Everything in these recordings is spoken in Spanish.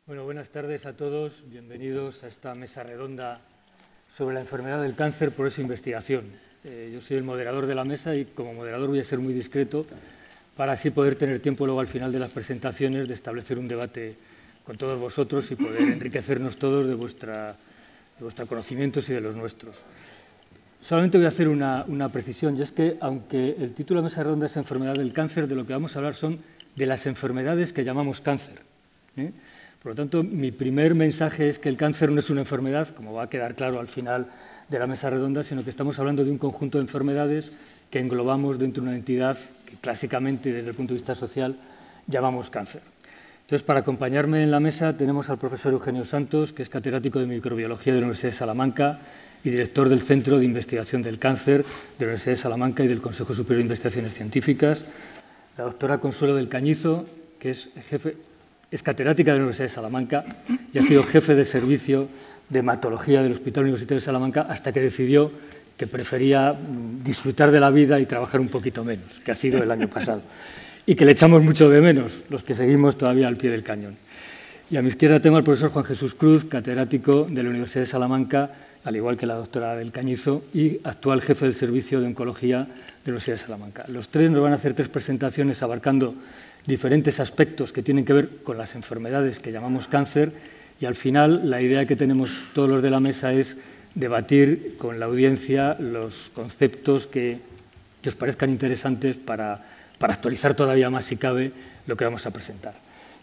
Bueno, buenas tardes a todos. Bienvenidos a esta mesa redonda sobre la enfermedad del cáncer, progreso e investigación. Yo soy el moderador de la mesa y como moderador voy a ser muy discreto para así poder tener tiempo luego al final de las presentaciones de establecer un debate con todos vosotros y poder enriquecernos todos de vuestros conocimientos y de los nuestros. Solamente voy a hacer una precisión, y es que aunque el título de mesa redonda es enfermedad del cáncer, de lo que vamos a hablar son de las enfermedades que llamamos cáncer. Por lo tanto, mi primer mensaje es que el cáncer no es una enfermedad, como va a quedar claro al final de la mesa redonda, sino que estamos hablando de un conjunto de enfermedades que englobamos dentro de una entidad que clásicamente, desde el punto de vista social, llamamos cáncer. Entonces, para acompañarme en la mesa tenemos al profesor Eugenio Santos, que es catedrático de microbiología de la Universidad de Salamanca y director del Centro de Investigación del Cáncer de la Universidad de Salamanca y del Consejo Superior de Investigaciones Científicas, la doctora Consuelo del Cañizo, que es catedrática de la Universidad de Salamanca y ha sido jefe de servicio de hematología del Hospital Universitario de Salamanca hasta que decidió que prefería disfrutar de la vida y trabajar un poquito menos, que ha sido el año pasado, y que le echamos mucho de menos, los que seguimos todavía al pie del cañón. Y a mi izquierda tengo al profesor Juan Jesús Cruz, catedrático de la Universidad de Salamanca, al igual que la doctora del Cañizo, y actual jefe del servicio de oncología de la Universidad de Salamanca. Los tres nos van a hacer tres presentaciones abarcando diferentes aspectos que tienen que ver con las enfermedades que llamamos cáncer y al final la idea que tenemos todos los de la mesa es debatir con la audiencia los conceptos que os parezcan interesantes para actualizar todavía más, si cabe, lo que vamos a presentar.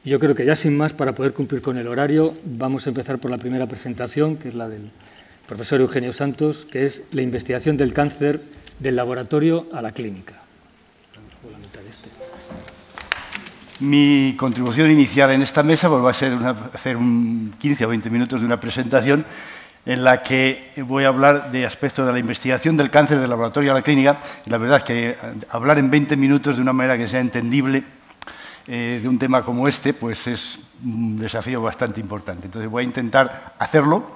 Y yo creo que ya sin más, para poder cumplir con el horario, vamos a empezar por la primera presentación, que es la del profesor Eugenio Santos, que es la investigación del cáncer del laboratorio a la clínica. Mi contribución inicial en esta mesa va a ser hacer 15 o 20 minutos de una presentación en la que voy a hablar de aspectos de la investigación del cáncer del laboratorio a la clínica. Y la verdad es que hablar en 20 minutos de una manera que sea entendible de un tema como este, pues es un desafío bastante importante. Entonces voy a intentar hacerlo,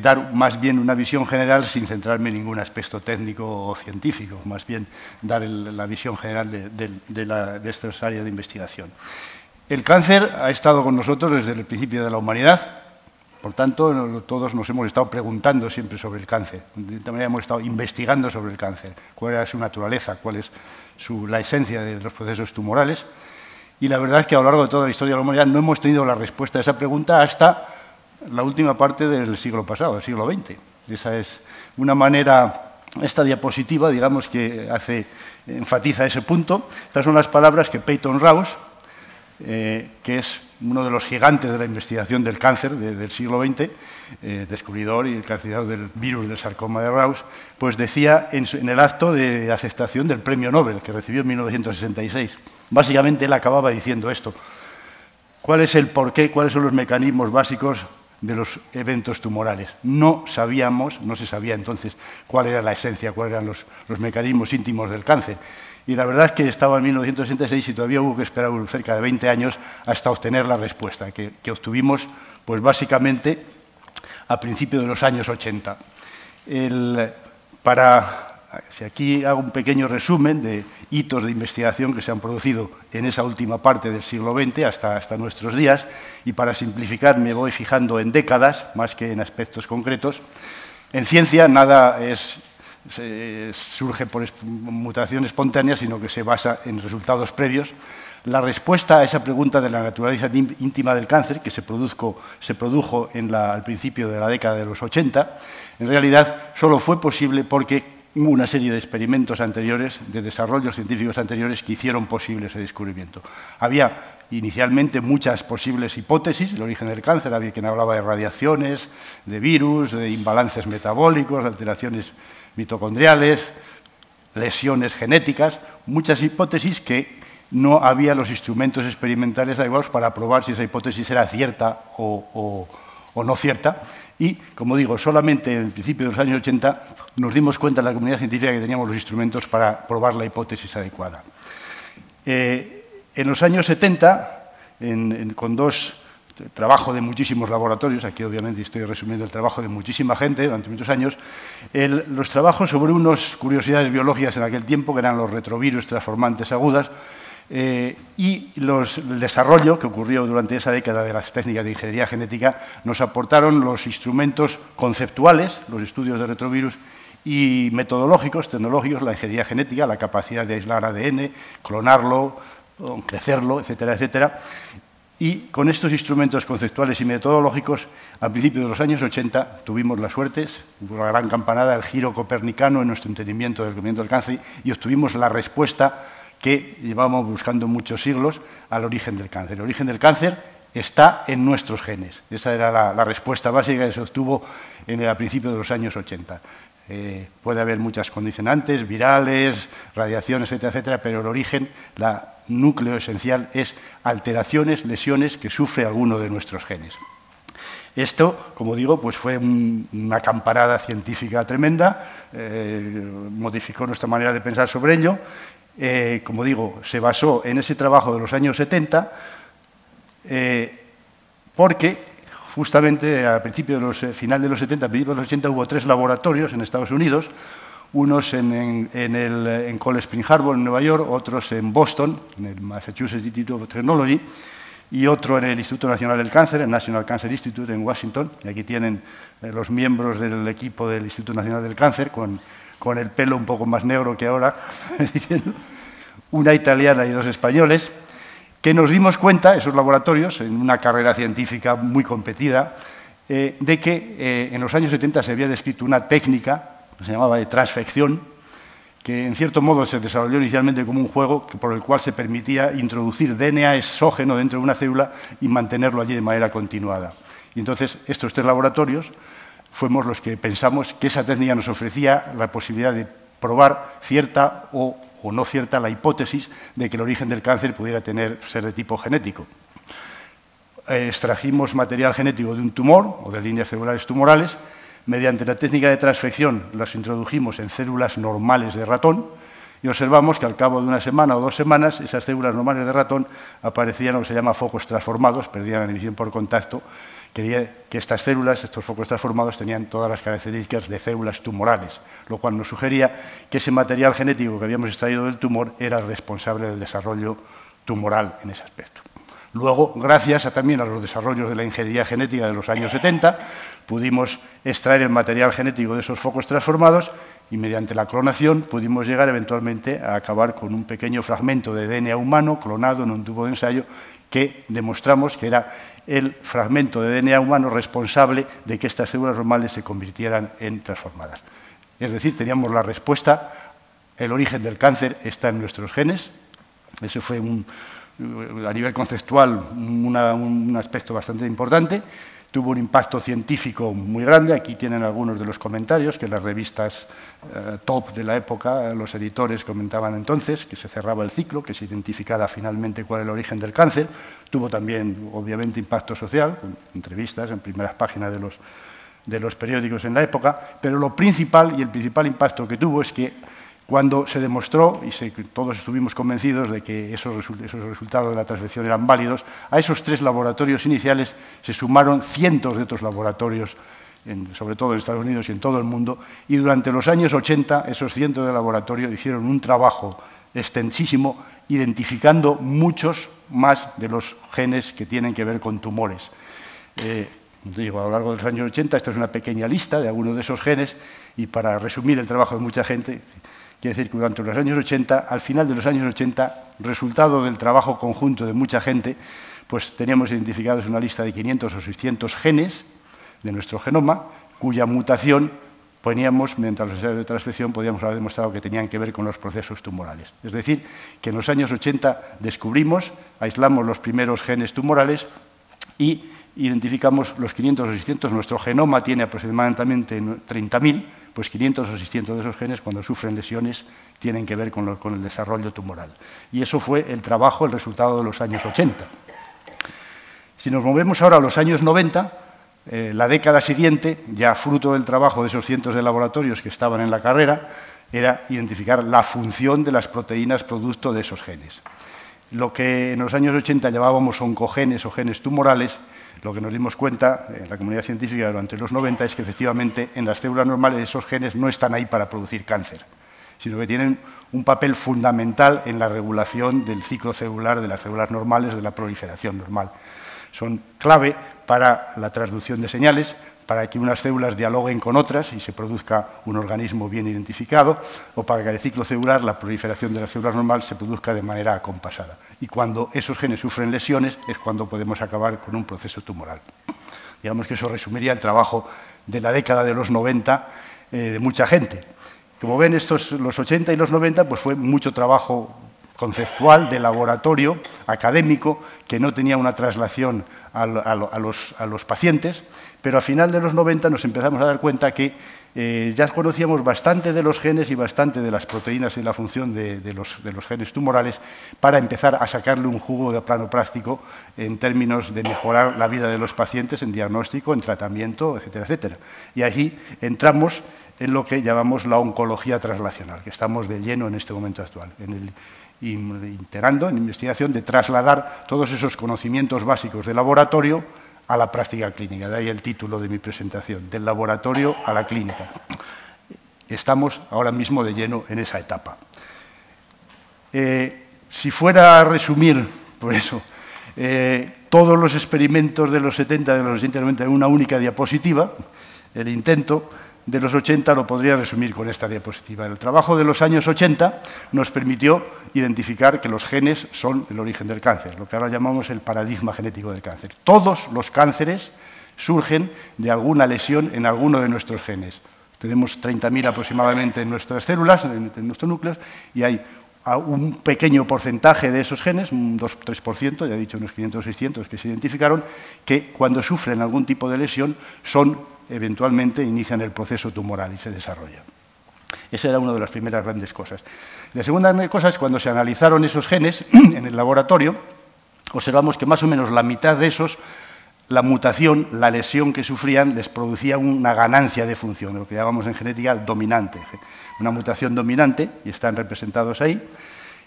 dar más bien una visión general sin centrarme en ningún aspecto técnico o científico, más bien dar la visión general de estas áreas de investigación. El cáncer ha estado con nosotros desde el principio de la humanidad, por tanto, todos nos hemos estado preguntando siempre sobre el cáncer, también hemos estado investigando sobre el cáncer, cuál era su naturaleza, cuál es la esencia de los procesos tumorales, y la verdad es que a lo largo de toda la historia de la humanidad no hemos tenido la respuesta a esa pregunta hasta la última parte del siglo pasado, del siglo XX. Esa es una manera, esta diapositiva, digamos, que enfatiza ese punto. Estas son las palabras que Peyton Rous, que es uno de los gigantes de la investigación del cáncer del siglo XX, descubridor y carcinador del virus del sarcoma de Rous, pues decía en el acto de aceptación del premio Nobel que recibió en 1966. Básicamente él acababa diciendo esto: ¿cuál es el porqué, cuáles son los mecanismos básicos de los eventos tumorales? No se sabía entonces cuál era la esencia, cuáles eran los mecanismos íntimos del cáncer. Y la verdad es que estaba en 1966 y todavía hubo que esperar cerca de 20 años hasta obtener la respuesta, que obtuvimos pues básicamente a principios de los años 80. Si aquí hago un pequeño resumen de hitos de investigación que se han producido en esa última parte del siglo XX hasta nuestros días, y para simplificar me voy fijando en décadas más que en aspectos concretos. En ciencia nada surge por mutación espontánea, sino que se basa en resultados previos. La respuesta a esa pregunta de la naturaleza íntima del cáncer, que se produjo al principio de la década de los 80, en realidad solo fue posible porque hubo una serie de experimentos anteriores, de desarrollos científicos anteriores que hicieron posible ese descubrimiento. Había inicialmente muchas posibles hipótesis del origen del cáncer. Había quien hablaba de radiaciones, de virus, de imbalances metabólicos, de alteraciones mitocondriales, lesiones genéticas, muchas hipótesis que no había los instrumentos experimentales adecuados para probar si esa hipótesis era cierta o no cierta. Y, como digo, solamente en el principio de los años 80 nos dimos cuenta en la comunidad científica que teníamos los instrumentos para probar la hipótesis adecuada. En los años 70, con dos trabajo de muchísimos laboratorios, aquí obviamente estoy resumiendo el trabajo de muchísima gente durante muchos años, los trabajos sobre unas curiosidades biológicas en aquel tiempo, que eran los retrovirus transformantes agudas, y el desarrollo que ocurrió durante esa década de las técnicas de ingeniería genética nos aportaron los instrumentos conceptuales, los estudios de retrovirus, y metodológicos, tecnológicos, la ingeniería genética, la capacidad de aislar ADN, clonarlo, crecerlo, etcétera, etcétera. Y con estos instrumentos conceptuales y metodológicos, a principios de los años 80 tuvimos la suerte, hubo una gran campanada, el giro copernicano en nuestro entendimiento del cáncer, y obtuvimos la respuesta que llevábamos buscando muchos siglos al origen del cáncer. El origen del cáncer está en nuestros genes. Esa era la respuesta básica que se obtuvo a principios de los años 80. Puede haber muchas condicionantes, virales, radiaciones, etcétera, etcétera, pero el origen, el núcleo esencial es alteraciones, lesiones que sufre alguno de nuestros genes. Esto, como digo, pues fue una campanada científica tremenda, modificó nuestra manera de pensar sobre ello. Como digo, se basó en ese trabajo de los años 70, porque justamente a final de los 70, a principios de los 80, hubo 3 laboratorios en Estados Unidos, unos en Cold Spring Harbor, en Nueva York, otros en Boston, en el Massachusetts Institute of Technology, y otro en el Instituto Nacional del Cáncer, el National Cancer Institute en Washington. Y aquí tienen los miembros del equipo del Instituto Nacional del Cáncer, con el pelo un poco más negro que ahora, una italiana y 2 españoles, que nos dimos cuenta, esos laboratorios, en una carrera científica muy competida, de que en los años 70 se había descrito una técnica que se llamaba de transfección, que en cierto modo se desarrolló inicialmente como un juego por el cual se permitía introducir DNA exógeno dentro de una célula y mantenerlo allí de manera continuada. Y entonces estos 3 laboratorios fuimos los que pensamos que esa técnica nos ofrecía la posibilidad de probar cierta o no cierta la hipótesis de que el origen del cáncer pudiera ser de tipo genético. Extrajimos material genético de un tumor o de líneas celulares tumorales. Mediante la técnica de transfección las introdujimos en células normales de ratón y observamos que al cabo de una semana o 2 semanas esas células normales de ratón aparecían lo que se llama focos transformados, perdían la emisión por contacto. Que estas células, estos focos transformados, tenían todas las características de células tumorales, lo cual nos sugería que ese material genético que habíamos extraído del tumor era el responsable del desarrollo tumoral en ese aspecto. Luego, gracias también a los desarrollos de la ingeniería genética de los años 70, pudimos extraer el material genético de esos focos transformados y mediante la clonación pudimos llegar eventualmente a acabar con un pequeño fragmento de DNA humano clonado en un tubo de ensayo que demostramos que era el fragmento de DNA humano responsable de que estas células normales se convirtieran en transformadas. Es decir, teníamos la respuesta, el origen del cáncer está en nuestros genes. Ese fue, a nivel conceptual, un aspecto bastante importante. Tuvo un impacto científico muy grande. Aquí tienen algunos de los comentarios que las revistas top de la época, los editores comentaban entonces, que se cerraba el ciclo, que se identificara finalmente cuál era el origen del cáncer. Tuvo también, obviamente, impacto social, con entrevistas en primeras páginas de los periódicos en la época, pero lo principal y el principal impacto que tuvo es que cuando se demostró, y todos estuvimos convencidos de que esos resultados de la transfección eran válidos, a esos 3 laboratorios iniciales se sumaron cientos de otros laboratorios, sobre todo en Estados Unidos y en todo el mundo, y durante los años 80 esos cientos de laboratorios hicieron un trabajo extensísimo identificando muchos más de los genes que tienen que ver con tumores. Digo, a lo largo de los años 80, esta es una pequeña lista de algunos de esos genes, y para resumir el trabajo de mucha gente, quiere decir que durante los años 80, al final de los años 80, resultado del trabajo conjunto de mucha gente, pues teníamos identificados una lista de 500 o 600 genes de nuestro genoma, cuya mutación poníamos, mediante los ensayos de transfección, podíamos haber demostrado que tenían que ver con los procesos tumorales. Es decir, que en los años 80 descubrimos, aislamos los primeros genes tumorales y identificamos los 500 o 600. Nuestro genoma tiene aproximadamente 30.000, pues 500 o 600 de esos genes, cuando sufren lesiones, tienen que ver con el desarrollo tumoral. Y eso fue el trabajo, el resultado de los años 80. Si nos movemos ahora a los años 90, la década siguiente, ya fruto del trabajo de esos cientos de laboratorios que estaban en la carrera, era identificar la función de las proteínas producto de esos genes. Lo que en los años 80 llamábamos oncogenes o genes tumorales, Lo que nos dimos cuenta en la comunidad científica durante los 90 es que efectivamente en las células normales esos genes no están ahí para producir cáncer, sino que tienen un papel fundamental en la regulación del ciclo celular de las células normales, de la proliferación normal. Son clave para la transducción de señales, para que unas células dialoguen con otras y se produzca un organismo bien identificado, o para que el ciclo celular, la proliferación de las células normales, se produzca de manera acompasada. Y cuando esos genes sufren lesiones es cuando podemos acabar con un proceso tumoral. Digamos que eso resumiría el trabajo de la década de los 90 de mucha gente. Como ven, los 80 y los 90 pues fue mucho trabajo conceptual, de laboratorio, académico, que no tenía una traslación a los pacientes, pero a final de los 90 nos empezamos a dar cuenta que ya conocíamos bastante de los genes y bastante de las proteínas y la función de los genes tumorales para empezar a sacarle un jugo de plano práctico en términos de mejorar la vida de los pacientes en diagnóstico, en tratamiento, etcétera, etcétera. Y allí entramos en lo que llamamos la oncología translacional, que estamos de lleno en este momento actual, integrando en investigación de trasladar todos esos conocimientos básicos del laboratorio a la práctica clínica. De ahí el título de mi presentación, del laboratorio a la clínica. Estamos ahora mismo de lleno en esa etapa. Si fuera a resumir, por eso, todos los experimentos de los 70, de los 80 y 90 en una única diapositiva, el intento de los 80 lo podría resumir con esta diapositiva. El trabajo de los años 80 nos permitió identificar que los genes son el origen del cáncer, lo que ahora llamamos el paradigma genético del cáncer. Todos los cánceres surgen de alguna lesión en alguno de nuestros genes. Tenemos 30.000 aproximadamente en nuestras células, en nuestros núcleos, y hay un pequeño porcentaje de esos genes, un 2-3%, ya he dicho unos 500 o 600 que se identificaron, que cuando sufren algún tipo de lesión eventualmente inician el proceso tumoral y se desarrolla. Esa era una de las primeras grandes cosas. La segunda gran cosa es cuando se analizaron esos genes en el laboratorio, observamos que más o menos la mitad de esos, la mutación, la lesión que sufrían, les producía una ganancia de función, lo que llamamos en genética dominante, una mutación dominante, y están representados ahí.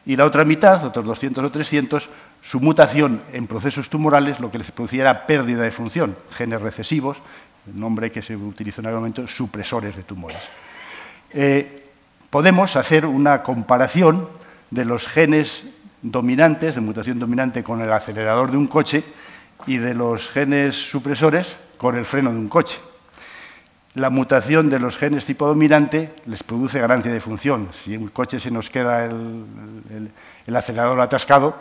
Y la otra mitad, otros 200 o 300, su mutación en procesos tumorales lo que les producía era pérdida de función, genes recesivos, el nombre que se utilizó en aquel momento, supresores de tumores. Podemos hacer una comparación de los genes dominantes, de mutación dominante con el acelerador de un coche y de los genes supresores con el freno de un coche. La mutación de los genes tipo dominante les produce ganancia de función. Si en un coche se nos queda el acelerador atascado,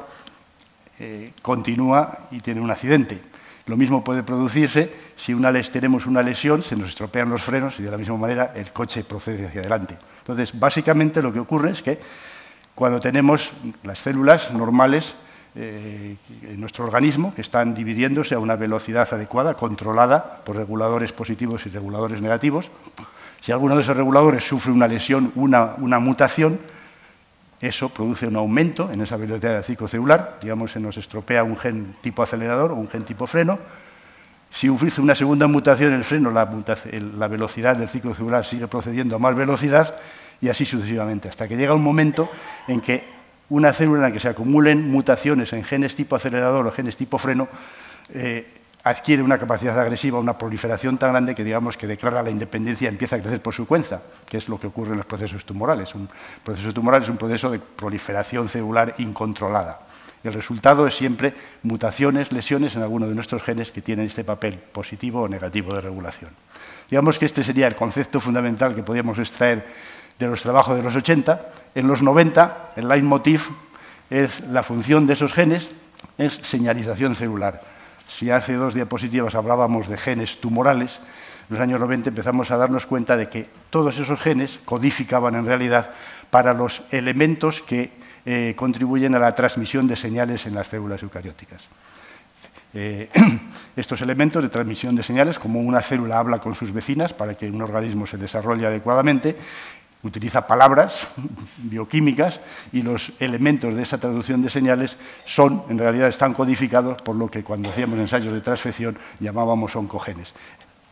continúa y tiene un accidente. Lo mismo puede producirse si tenemos una lesión, se nos estropean los frenos y de la misma manera el coche procede hacia adelante. Entonces, básicamente lo que ocurre es que cuando tenemos las células normales en nuestro organismo, que están dividiéndose a una velocidad adecuada, controlada por reguladores positivos y reguladores negativos, si alguno de esos reguladores sufre una lesión, una mutación, eso produce un aumento en esa velocidad del ciclo celular, digamos, se nos estropea un gen tipo acelerador o un gen tipo freno. Si ofrece una segunda mutación en el freno, la velocidad del ciclo celular sigue procediendo a más velocidad y así sucesivamente, hasta que llega un momento en que una célula en la que se acumulen mutaciones en genes tipo acelerador o genes tipo freno adquiere una capacidad agresiva, una proliferación tan grande que digamos que declara la independencia y empieza a crecer por su cuenta, que es lo que ocurre en los procesos tumorales. Un proceso tumoral es un proceso de proliferación celular incontrolada. El resultado es siempre mutaciones, lesiones en alguno de nuestros genes que tienen este papel positivo o negativo de regulación. Digamos que este sería el concepto fundamental que podíamos extraer de los trabajos de los 80. En los 90, el leitmotiv es la función de esos genes, es señalización celular. Si hace 2 diapositivas hablábamos de genes tumorales, en los años 90 empezamos a darnos cuenta de que todos esos genes codificaban en realidad para los elementos que contribuyen a la transmisión de señales en las células eucarióticas. Estos elementos de transmisión de señales, como una célula habla con sus vecinas para que un organismo se desarrolle adecuadamente, utiliza palabras bioquímicas y los elementos de esa traducción de señales en realidad están codificados por lo que cuando hacíamos ensayos de transfección llamábamos oncogenes.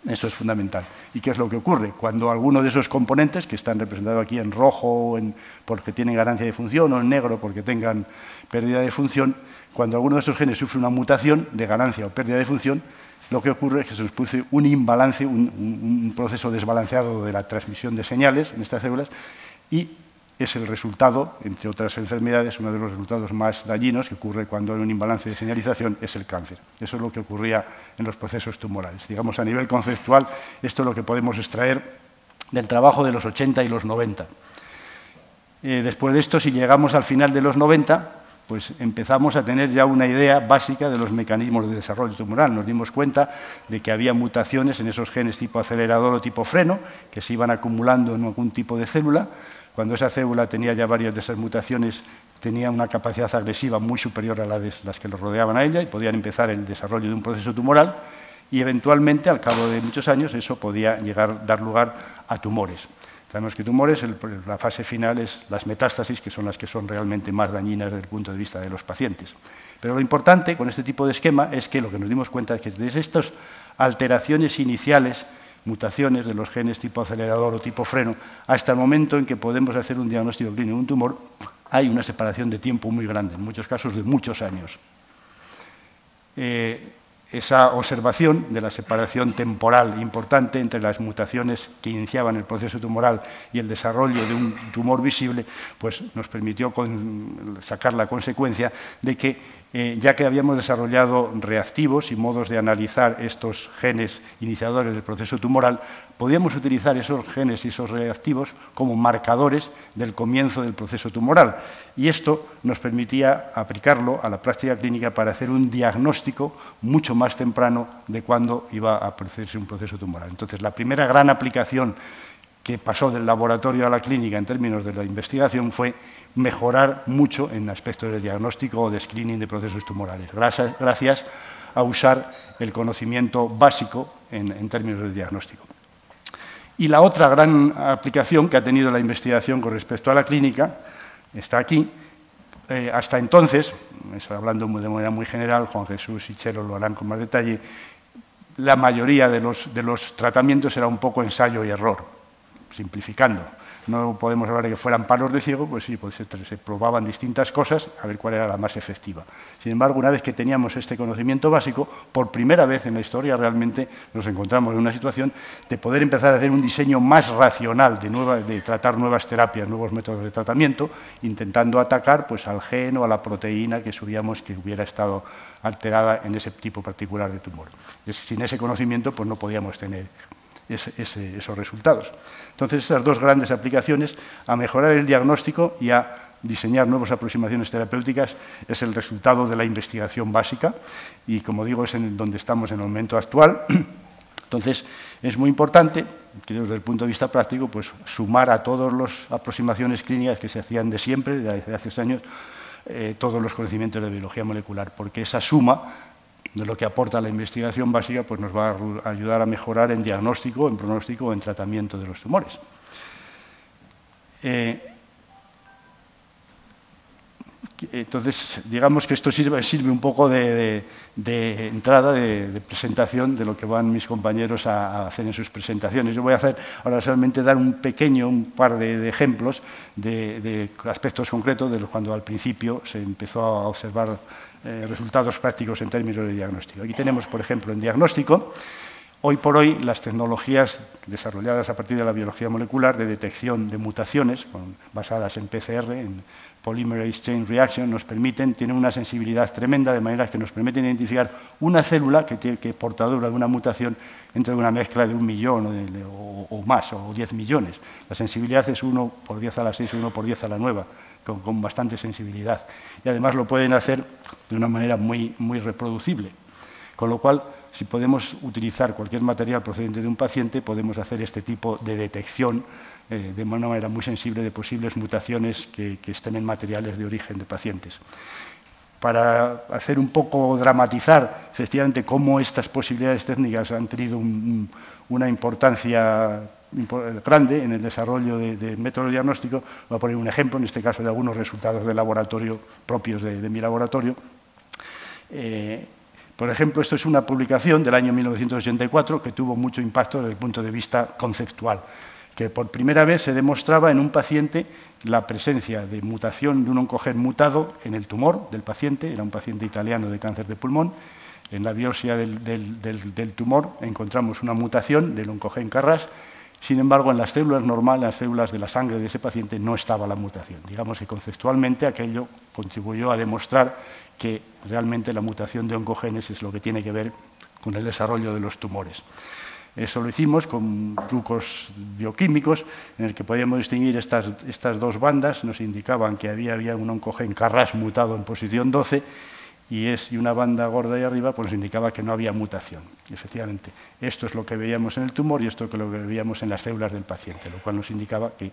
Eso es fundamental. ¿Y qué es lo que ocurre? Cuando alguno de esos componentes, que están representados aquí en rojo porque tienen ganancia de función o en negro porque tengan pérdida de función, cuando alguno de esos genes sufre una mutación de ganancia o pérdida de función, lo que ocurre es que se nos produce un imbalance, un proceso desbalanceado de la transmisión de señales en estas células y es el resultado, entre otras enfermedades, uno de los resultados más dañinos que ocurre cuando hay un imbalance de señalización es el cáncer. Eso es lo que ocurría en los procesos tumorales. Digamos, a nivel conceptual, esto es lo que podemos extraer del trabajo de los 80 y los 90. Después de esto, si llegamos al final de los 90, pues empezamos a tener ya una idea básica de los mecanismos de desarrollo tumoral. Nos dimos cuenta de que había mutaciones en esos genes tipo acelerador o tipo freno que se iban acumulando en algún tipo de célula. Cuando esa célula tenía ya varias de esas mutaciones, tenía una capacidad agresiva muy superior a la de las que lo rodeaban a ella y podían empezar el desarrollo de un proceso tumoral y eventualmente, al cabo de muchos años, eso podía dar lugar a tumores. Sabemos que tumores, la fase final es las metástasis, que son las que son realmente más dañinas desde el punto de vista de los pacientes. Pero lo importante con este tipo de esquema es que lo que nos dimos cuenta es que desde estas alteraciones iniciales, mutaciones de los genes tipo acelerador o tipo freno, hasta el momento en que podemos hacer un diagnóstico clínico de un tumor, hay una separación de tiempo muy grande, en muchos casos de muchos años. Esa observación de la separación temporal importante entre las mutaciones que iniciaban el proceso tumoral y el desarrollo de un tumor visible, pues nos permitió sacar la consecuencia de que ya que habíamos desarrollado reactivos y modos de analizar estos genes iniciadores del proceso tumoral, podíamos utilizar esos genes y esos reactivos como marcadores del comienzo del proceso tumoral. Y esto nos permitía aplicarlo a la práctica clínica para hacer un diagnóstico mucho más temprano de cuándo iba a producirse un proceso tumoral. Entonces, la primera gran aplicación que pasó del laboratorio a la clínica en términos de la investigación fue mejorar mucho en aspectos de diagnóstico o de screening de procesos tumorales, gracias a usar el conocimiento básico en términos de diagnóstico. Y la otra gran aplicación que ha tenido la investigación con respecto a la clínica está aquí. Hasta entonces, hablando de manera muy general, Juan Jesús y Chelo lo harán con más detalle, la mayoría de los tratamientos era un poco ensayo y error, simplificando. No podemos hablar de que fueran palos de ciego, pues sí, pues se probaban distintas cosas a ver cuál era la más efectiva. Sin embargo, una vez que teníamos este conocimiento básico, por primera vez en la historia realmente nos encontramos en una situación de poder empezar a hacer un diseño más racional de tratar nuevas terapias, nuevos métodos de tratamiento, intentando atacar pues, al gen o a la proteína que sabíamos que hubiera estado alterada en ese tipo particular de tumor. Sin ese conocimiento pues, no podíamos tener esos resultados. Entonces, esas dos grandes aplicaciones, a mejorar el diagnóstico y a diseñar nuevas aproximaciones terapéuticas, es el resultado de la investigación básica y, como digo, es en donde estamos en el momento actual. Entonces, es muy importante, que desde el punto de vista práctico, pues, sumar a todas las aproximaciones clínicas que se hacían de siempre, desde hace años, todos los conocimientos de biología molecular, porque esa suma de lo que aporta la investigación básica, pues nos va a ayudar a mejorar en diagnóstico, en pronóstico o en tratamiento de los tumores. Entonces, digamos que esto sirve un poco de entrada, de presentación de lo que van mis compañeros a hacer en sus presentaciones. Yo voy a hacer ahora solamente dar un par de ejemplos de aspectos concretos de cuando al principio se empezó a observar resultados prácticos en términos de diagnóstico. Aquí tenemos, por ejemplo, en diagnóstico, hoy por hoy las tecnologías desarrolladas a partir de la biología molecular de detección de mutaciones, basadas en PCR, en Polymerase Chain Reaction, tienen una sensibilidad tremenda, de manera que nos permiten identificar una célula que es portadora de una mutación dentro de una mezcla de 1 millón o más, o 10 millones. La sensibilidad es 1 por 10 a la 6 o 1 por 10 a la 9, con bastante sensibilidad. Y además lo pueden hacer de una manera muy, muy reproducible. Con lo cual, si podemos utilizar cualquier material procedente de un paciente, podemos hacer este tipo de detección de una manera muy sensible de posibles mutaciones que estén en materiales de origen de pacientes. Para hacer un poco, dramatizar efectivamente cómo estas posibilidades técnicas han tenido una importancia grande en el desarrollo de métodos diagnósticos, voy a poner un ejemplo, en este caso de algunos resultados de laboratorio propios de mi laboratorio. Por ejemplo, esto es una publicación del año 1984 que tuvo mucho impacto desde el punto de vista conceptual, que por primera vez se demostraba en un paciente la presencia de mutación de un oncogen mutado en el tumor del paciente, era un paciente italiano de cáncer de pulmón, en la biopsia del tumor encontramos una mutación del oncogen KRAS. Sin embargo, en las células normales, en las células de la sangre de ese paciente, no estaba la mutación. Digamos que conceptualmente aquello contribuyó a demostrar que realmente la mutación de oncogenes es lo que tiene que ver con el desarrollo de los tumores. Eso lo hicimos con trucos bioquímicos en el que podíamos distinguir estas dos bandas. Nos indicaban que había un oncogen KRAS mutado en posición 12 y una banda gorda ahí arriba pues nos indicaba que no había mutación. Efectivamente, esto es lo que veíamos en el tumor y esto es lo que veíamos en las células del paciente, lo cual nos indicaba que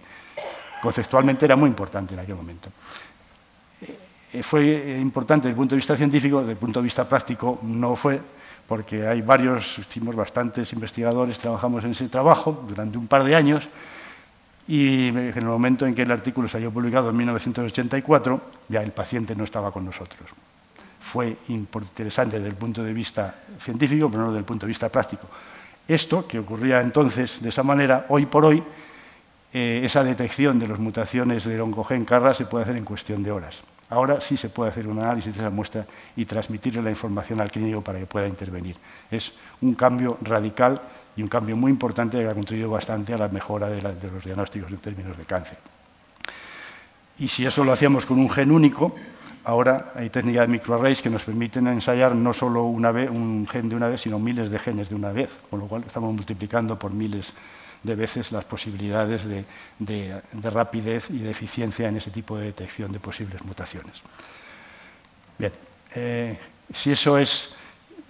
conceptualmente era muy importante en aquel momento. Fue importante desde el punto de vista científico, desde el punto de vista práctico no fue, porque hay hicimos bastantes investigadores, trabajamos en ese trabajo durante un par de años y en el momento en que el artículo salió publicado en 1984, ya el paciente no estaba con nosotros. Fue interesante desde el punto de vista científico, pero no desde el punto de vista práctico. Esto, que ocurría entonces de esa manera, hoy por hoy, esa detección de las mutaciones del oncogen KRAS se puede hacer en cuestión de horas. Ahora sí se puede hacer un análisis de esa muestra y transmitirle la información al clínico para que pueda intervenir. Es un cambio radical y un cambio muy importante que ha contribuido bastante a la mejora de los diagnósticos en términos de cáncer. Y si eso lo hacíamos con un gen único, ahora hay técnicas de microarrays que nos permiten ensayar no solo un gen de una vez, sino miles de genes de una vez, con lo cual estamos multiplicando por miles de veces las posibilidades de rapidez y de eficiencia en ese tipo de detección de posibles mutaciones. Bien, si eso es,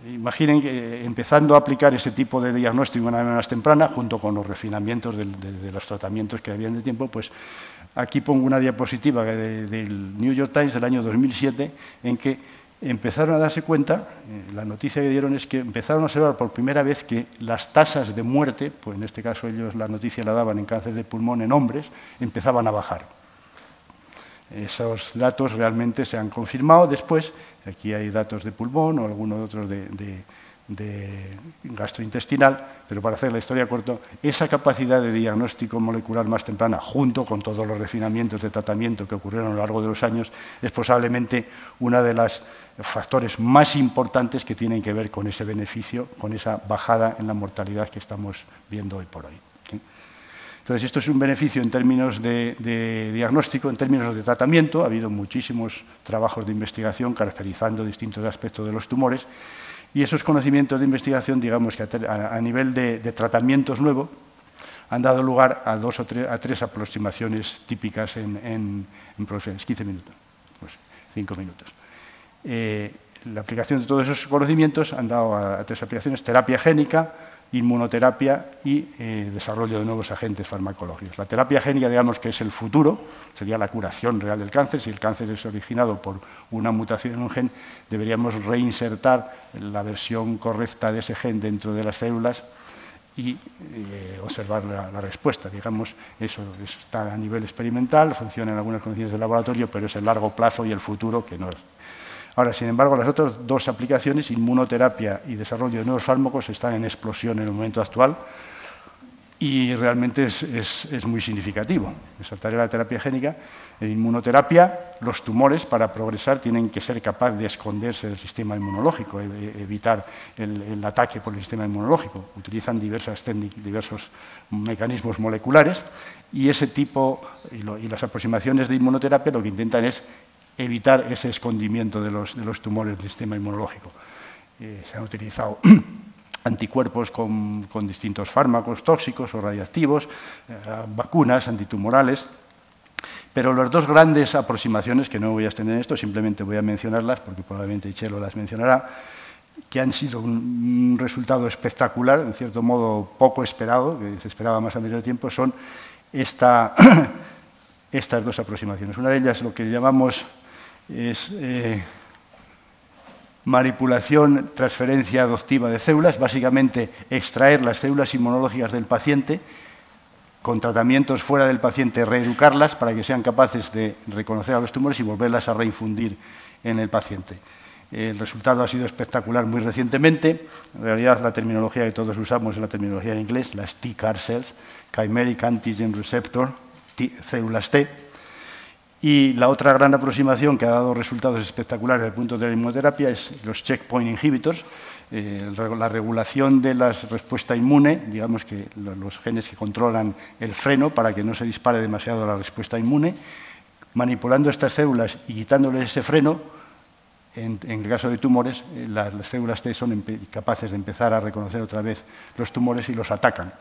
imaginen que empezando a aplicar ese tipo de diagnóstico de una manera más temprana, junto con los refinamientos de los tratamientos que habían de tiempo, pues aquí pongo una diapositiva del New York Times del año 2007, en que empezaron a darse cuenta, la noticia que dieron es que empezaron a observar por primera vez que las tasas de muerte, pues en este caso ellos la noticia la daban en cáncer de pulmón en hombres, empezaban a bajar. Esos datos realmente se han confirmado después, aquí hay datos de pulmón o algunos otros de gastrointestinal, pero para hacer la historia corta, esa capacidad de diagnóstico molecular más temprana, junto con todos los refinamientos de tratamiento que ocurrieron a lo largo de los años, es probablemente uno de los factores más importantes que tienen que ver con ese beneficio, con esa bajada en la mortalidad que estamos viendo hoy por hoy. Entonces, esto es un beneficio en términos de diagnóstico, en términos de tratamiento. Ha habido muchísimos trabajos de investigación caracterizando distintos aspectos de los tumores. Y esos conocimientos de investigación, digamos que a nivel de tratamientos nuevos, han dado lugar a tres aproximaciones típicas en profesiones. 15 minutos, pues 5 minutos. La aplicación de todos esos conocimientos han dado a tres aplicaciones: terapia génica, inmunoterapia y desarrollo de nuevos agentes farmacológicos. La terapia génica, digamos que es el futuro, sería la curación real del cáncer. Si el cáncer es originado por una mutación en un gen, deberíamos reinsertar la versión correcta de ese gen dentro de las células y observar la respuesta. Digamos, eso está a nivel experimental, funciona en algunas condiciones de laboratorio, pero es el largo plazo y el futuro que no es. Ahora, sin embargo, las otras dos aplicaciones, inmunoterapia y desarrollo de nuevos fármacos, están en explosión en el momento actual y realmente es muy significativo. Saltaré la terapia génica. En inmunoterapia, los tumores, para progresar, tienen que ser capaces de esconderse del sistema inmunológico, evitar el ataque por el sistema inmunológico. Utilizan diversas técnicas, diversos mecanismos moleculares y ese tipo y las aproximaciones de inmunoterapia lo que intentan es evitar ese escondimiento de los tumores del sistema inmunológico. Se han utilizado anticuerpos con distintos fármacos tóxicos o radiactivos, vacunas antitumorales, pero las dos grandes aproximaciones, que no voy a extender en esto, simplemente voy a mencionarlas, porque probablemente Chelo las mencionará, que han sido un resultado espectacular, en cierto modo poco esperado, que se esperaba más a medio tiempo, son estas dos aproximaciones. Una de ellas, lo que llamamos es manipulación, transferencia adoptiva de células, básicamente extraer las células inmunológicas del paciente, con tratamientos fuera del paciente reeducarlas para que sean capaces de reconocer a los tumores y volverlas a reinfundir en el paciente. El resultado ha sido espectacular muy recientemente. En realidad, la terminología que todos usamos es la terminología en inglés, las T-CAR cells, Chimeric Antigen Receptor, células T. Y la otra gran aproximación que ha dado resultados espectaculares desde el punto de la inmunoterapia es los checkpoint inhibitors, la regulación de la respuesta inmune, digamos que los genes que controlan el freno para que no se dispare demasiado la respuesta inmune, manipulando estas células y quitándoles ese freno. En el caso de tumores, las células T son capaces de empezar a reconocer otra vez los tumores y los atacan.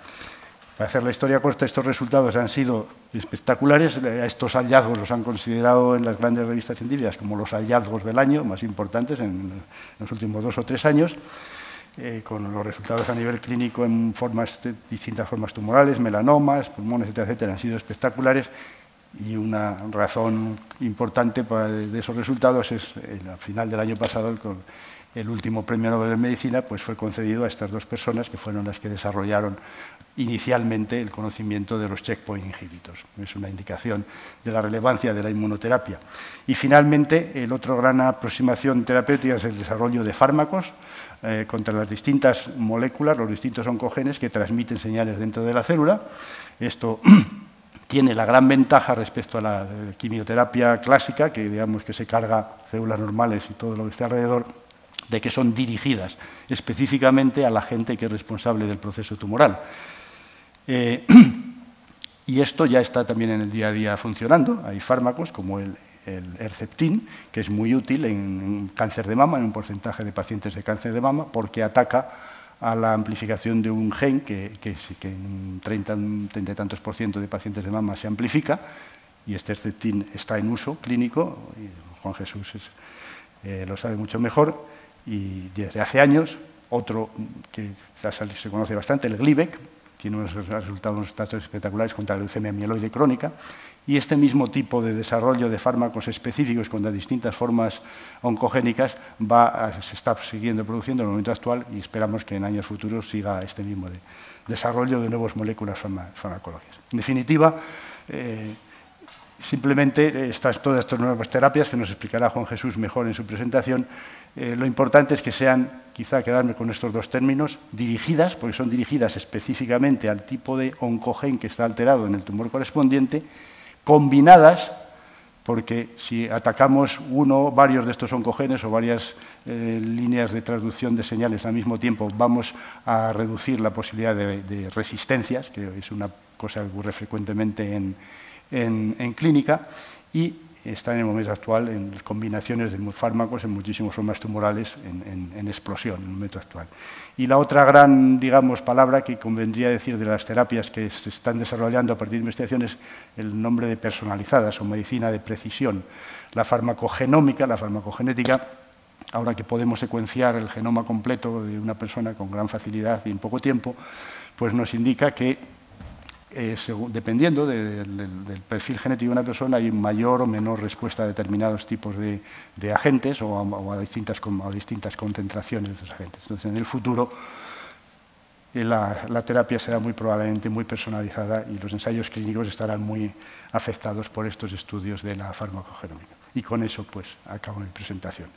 Para hacer la historia corta, estos resultados han sido espectaculares. Estos hallazgos los han considerado en las grandes revistas científicas como los hallazgos del año más importantes en los últimos 2 o 3 años, con los resultados a nivel clínico en distintas formas tumorales, melanomas, pulmones, etcétera, han sido espectaculares. Y una razón importante de esos resultados es, al final del año pasado, el último premio Nobel de Medicina pues fue concedido a estas 2 personas que fueron las que desarrollaron inicialmente el conocimiento de los checkpoint inhibitors. Es una indicación de la relevancia de la inmunoterapia. Y finalmente, el otro gran aproximación terapéutica es el desarrollo de fármacos contra las distintas moléculas, los distintos oncogenes que transmiten señales dentro de la célula. Esto tiene la gran ventaja respecto a la quimioterapia clásica, que digamos que se carga células normales y todo lo que está alrededor, de que son dirigidas específicamente a la gente que es responsable del proceso tumoral. Y esto ya está también en el día a día funcionando. Hay fármacos como el Herceptin, que es muy útil en cáncer de mama, en un porcentaje de pacientes de cáncer de mama, porque ataca a la amplificación de un gen que en un 30 y tantos % de pacientes de mama se amplifica, y este Herceptin está en uso clínico, y Juan Jesús lo sabe mucho mejor, y desde hace años, otro que se conoce bastante, el Glivec, tiene unos datos espectaculares contra la leucemia mieloide crónica, y este mismo tipo de desarrollo de fármacos específicos contra distintas formas oncogénicas se está siguiendo produciendo en el momento actual, y esperamos que en años futuros siga este mismo desarrollo de nuevas moléculas farmacológicas. En definitiva, simplemente todas estas nuevas terapias, que nos explicará Juan Jesús mejor en su presentación, lo importante es que sean, quizá quedarme con estos 2 términos, dirigidas, porque son dirigidas específicamente al tipo de oncogen que está alterado en el tumor correspondiente, combinadas, porque si atacamos varios de estos oncogenes o varias líneas de traducción de señales al mismo tiempo, vamos a reducir la posibilidad de resistencias, que es una cosa que ocurre frecuentemente en clínica, y está en el momento actual en combinaciones de fármacos en muchísimas formas tumorales en explosión en el momento actual. Y la otra gran, digamos, palabra que convendría decir de las terapias que se están desarrollando a partir de investigaciones, el nombre de personalizadas o medicina de precisión. La farmacogenómica, la farmacogenética, ahora que podemos secuenciar el genoma completo de una persona con gran facilidad y en poco tiempo, pues nos indica que dependiendo del perfil genético de una persona, hay mayor o menor respuesta a determinados tipos de agentes o a distintas concentraciones de esos agentes. Entonces, en el futuro, la terapia será muy probablemente muy personalizada y los ensayos clínicos estarán muy afectados por estos estudios de la farmacogenómica. Y con eso, pues, acabo mi presentación.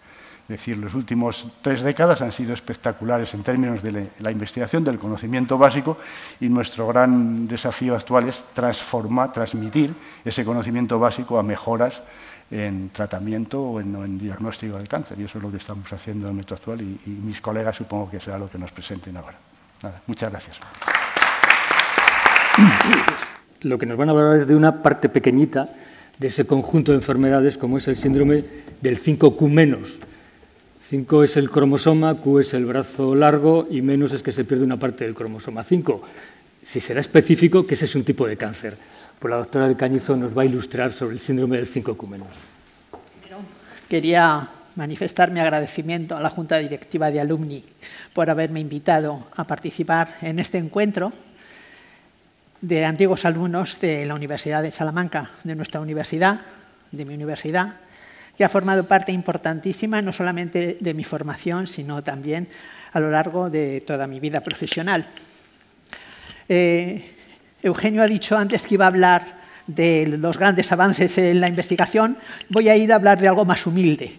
Es decir, las últimas 3 décadas han sido espectaculares en términos de la investigación, del conocimiento básico, y nuestro gran desafío actual es transmitir ese conocimiento básico a mejoras en tratamiento o en diagnóstico del cáncer. Y eso es lo que estamos haciendo en el momento actual, y mis colegas supongo que será lo que nos presenten ahora. Nada, muchas gracias. Lo que nos van a hablar es de una parte pequeñita de ese conjunto de enfermedades, como es el síndrome del 5Q-. 5 es el cromosoma, Q es el brazo largo y menos es que se pierde una parte del cromosoma 5. Si será específico, que ese es un tipo de cáncer. Pues la doctora del Cañizo nos va a ilustrar sobre el síndrome del 5Q-. Primero, quería manifestar mi agradecimiento a la Junta Directiva de Alumni por haberme invitado a participar en este encuentro de antiguos alumnos de la Universidad de Salamanca, de nuestra universidad, de mi universidad, que ha formado parte importantísima no solamente de mi formación, sino también a lo largo de toda mi vida profesional. Eugenio ha dicho antes que iba a hablar de los grandes avances en la investigación. Voy a ir a hablar de algo más humilde.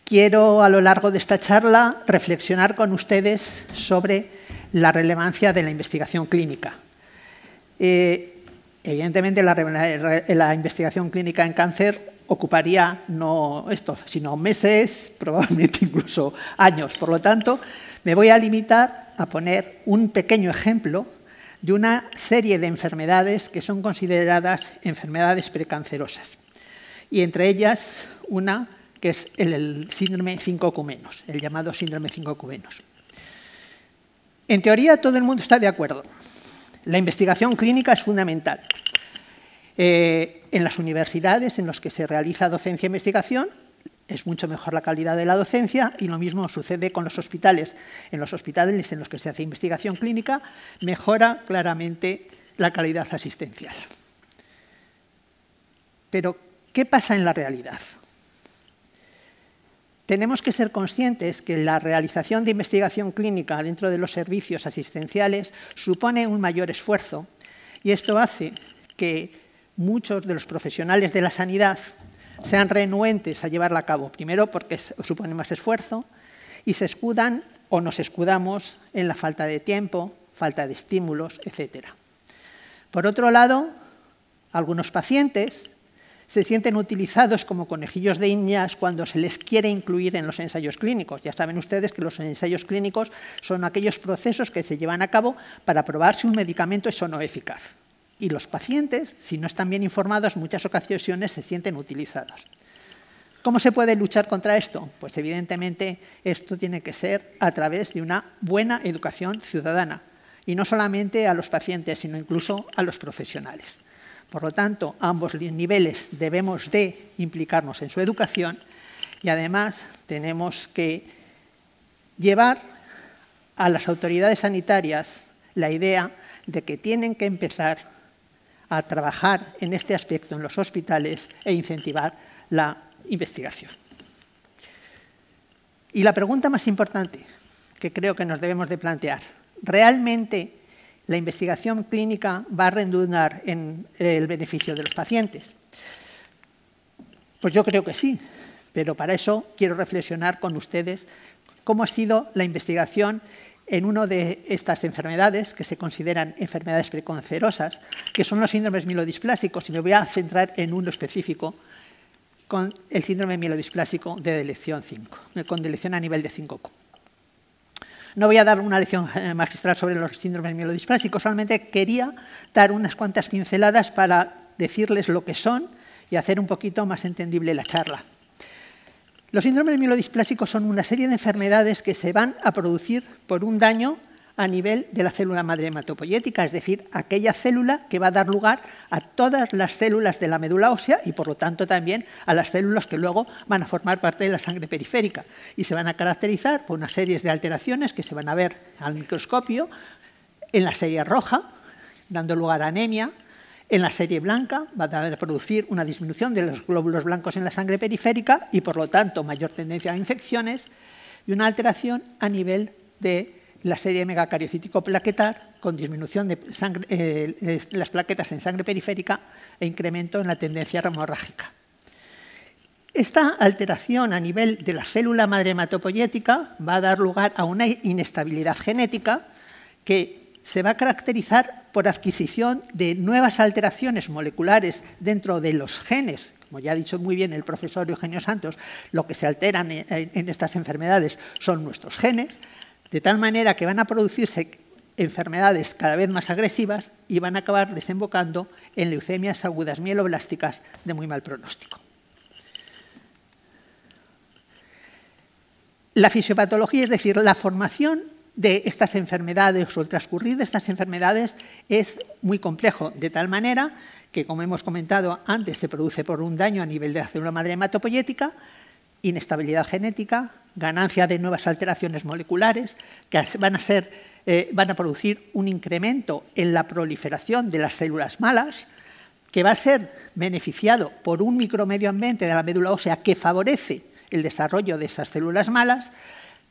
Quiero, a lo largo de esta charla, reflexionar con ustedes sobre la relevancia de la investigación clínica. Evidentemente, la investigación clínica en cáncer ocuparía no esto, sino meses, probablemente incluso años. Por lo tanto, me voy a limitar a poner un pequeño ejemplo de una serie de enfermedades que son consideradas enfermedades precancerosas. Y entre ellas, una que es el síndrome 5Q-, el llamado síndrome 5Q-. En teoría, todo el mundo está de acuerdo. La investigación clínica es fundamental. En las universidades en las que se realiza docencia e investigación, es mucho mejor la calidad de la docencia, y lo mismo sucede con los hospitales. En los hospitales en los que se hace investigación clínica, mejora claramente la calidad asistencial. Pero, ¿qué pasa en la realidad? Tenemos que ser conscientes que la realización de investigación clínica dentro de los servicios asistenciales supone un mayor esfuerzo, y esto hace que muchos de los profesionales de la sanidad sean renuentes a llevarla a cabo. Primero, porque supone más esfuerzo, y se escudan o nos escudamos en la falta de tiempo, falta de estímulos, etc. Por otro lado, algunos pacientes se sienten utilizados como conejillos de indias cuando se les quiere incluir en los ensayos clínicos. Ya saben ustedes que los ensayos clínicos son aquellos procesos que se llevan a cabo para probar si un medicamento es o no eficaz. Y los pacientes, si no están bien informados, en muchas ocasiones se sienten utilizados. ¿Cómo se puede luchar contra esto? Pues evidentemente esto tiene que ser a través de una buena educación ciudadana, y no solamente a los pacientes, sino incluso a los profesionales. Por lo tanto, a ambos niveles debemos de implicarnos en su educación, y además tenemos que llevar a las autoridades sanitarias la idea de que tienen que empezar a trabajar en este aspecto en los hospitales e incentivar la investigación. Y la pregunta más importante que creo que nos debemos de plantear, ¿realmente la investigación clínica va a redundar en el beneficio de los pacientes? Pues yo creo que sí, pero para eso quiero reflexionar con ustedes cómo ha sido la investigación en una de estas enfermedades que se consideran enfermedades precancerosas, que son los síndromes mielodisplásicos, y me voy a centrar en uno específico, con el síndrome mielodisplásico de delección 5, con delección a nivel de 5Q. No voy a dar una lección magistral sobre los síndromes mielodisplásicos, solamente quería dar unas cuantas pinceladas para decirles lo que son y hacer un poquito más entendible la charla. Los síndromes mielodisplásicos son una serie de enfermedades que se van a producir por un daño a nivel de la célula madre hematopoyética, es decir, aquella célula que va a dar lugar a todas las células de la médula ósea y, por lo tanto, también a las células que luego van a formar parte de la sangre periférica, y se van a caracterizar por una serie de alteraciones que se van a ver al microscopio. En la serie roja, dando lugar a anemia. En la serie blanca va a producir una disminución de los glóbulos blancos en la sangre periférica y, por lo tanto, mayor tendencia a infecciones, y una alteración a nivel de la serie megacariocítico plaquetar, con disminución de las plaquetas en sangre periférica e incremento en la tendencia hemorrágica. Esta alteración a nivel de la célula madre hematopoyética va a dar lugar a una inestabilidad genética que se va a caracterizar por adquisición de nuevas alteraciones moleculares dentro de los genes. Como ya ha dicho muy bien el profesor Eugenio Santos, lo que se alteran en estas enfermedades son nuestros genes, de tal manera que van a producirse enfermedades cada vez más agresivas y van a acabar desembocando en leucemias agudas mieloblásticas de muy mal pronóstico. La fisiopatología, es decir, la formación de estas enfermedades o el transcurrir de estas enfermedades es muy complejo, de tal manera que, como hemos comentado antes, se produce por un daño a nivel de la célula madre hematopoyética, inestabilidad genética, ganancia de nuevas alteraciones moleculares que van a producir un incremento en la proliferación de las células malas, que va a ser beneficiado por un micromedio ambiente de la médula ósea que favorece el desarrollo de esas células malas,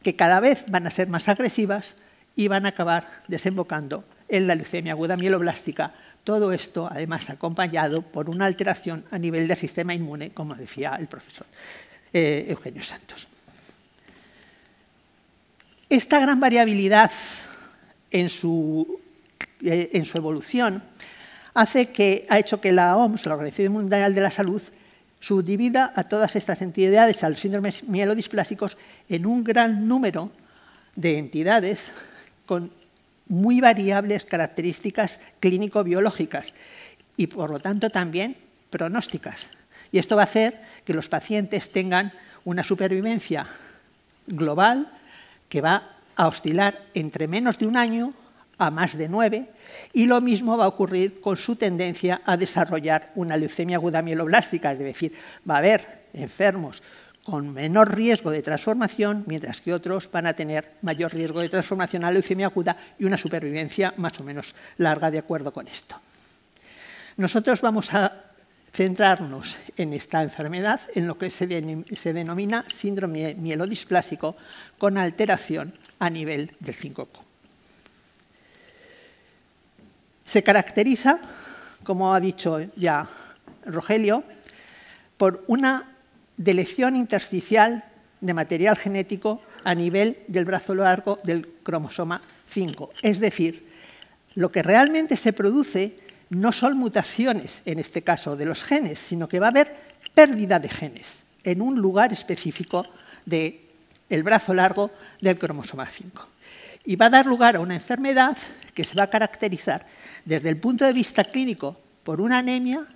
que cada vez van a ser más agresivas y van a acabar desembocando en la leucemia aguda mieloblástica. Todo esto, además, acompañado por una alteración a nivel del sistema inmune, como decía el profesor Eugenio Santos. Esta gran variabilidad en su evolución ha hecho que la OMS, la Organización Mundial de la Salud, subdivida a todas estas entidades, a los síndromes mielodisplásicos, en un gran número de entidades con muy variables características clínico-biológicas y, por lo tanto, también pronósticas. Y esto va a hacer que los pacientes tengan una supervivencia global que va a oscilar entre menos de 1 año a más de 9, y lo mismo va a ocurrir con su tendencia a desarrollar una leucemia aguda mieloblástica, es decir, va a haber enfermos con menor riesgo de transformación, mientras que otros van a tener mayor riesgo de transformación a leucemia aguda y una supervivencia más o menos larga de acuerdo con esto. Nosotros vamos a centrarnos en esta enfermedad, en lo que se denomina síndrome mielodisplásico con alteración a nivel del 5Q. Se caracteriza, como ha dicho ya Rogelio, por una delección intersticial de material genético a nivel del brazo largo del cromosoma 5. Es decir, lo que realmente se produce no son mutaciones, en este caso, de los genes, sino que va a haber pérdida de genes en un lugar específico del brazo largo del cromosoma 5. Y va a dar lugar a una enfermedad que se va a caracterizar desde el punto de vista clínico por una anemia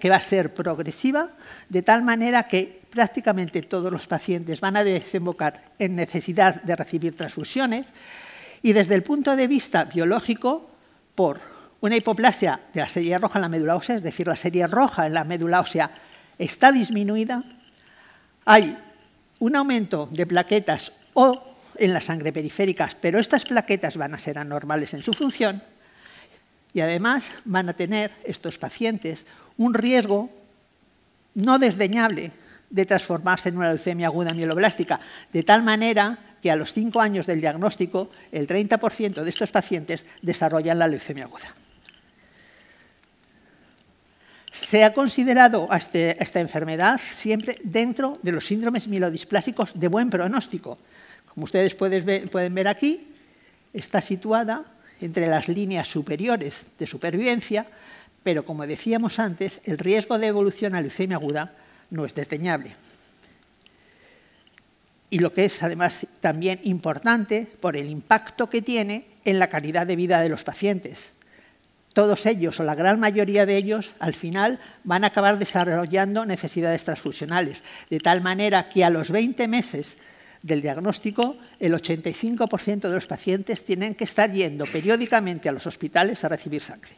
que va a ser progresiva, de tal manera que prácticamente todos los pacientes van a desembocar en necesidad de recibir transfusiones, y desde el punto de vista biológico por una hipoplasia de la serie roja en la médula ósea, es decir, la serie roja en la médula ósea está disminuida, hay un aumento de plaquetas o en la sangre periféricas, pero estas plaquetas van a ser anormales en su función, y además van a tener estos pacientes un riesgo no desdeñable de transformarse en una leucemia aguda mieloblástica, de tal manera que a los 5 años del diagnóstico el 30% de estos pacientes desarrollan la leucemia aguda. Se ha considerado a esta enfermedad siempre dentro de los síndromes mielodisplásicos de buen pronóstico. Como ustedes pueden ver aquí, está situada entre las líneas superiores de supervivencia, pero como decíamos antes, el riesgo de evolución a leucemia aguda no es desdeñable. Y lo que es además también importante por el impacto que tiene en la calidad de vida de los pacientes. Todos ellos, o la gran mayoría de ellos, al final van a acabar desarrollando necesidades transfusionales, de tal manera que a los 20 meses del diagnóstico, el 85% de los pacientes tienen que estar yendo periódicamente a los hospitales a recibir sangre.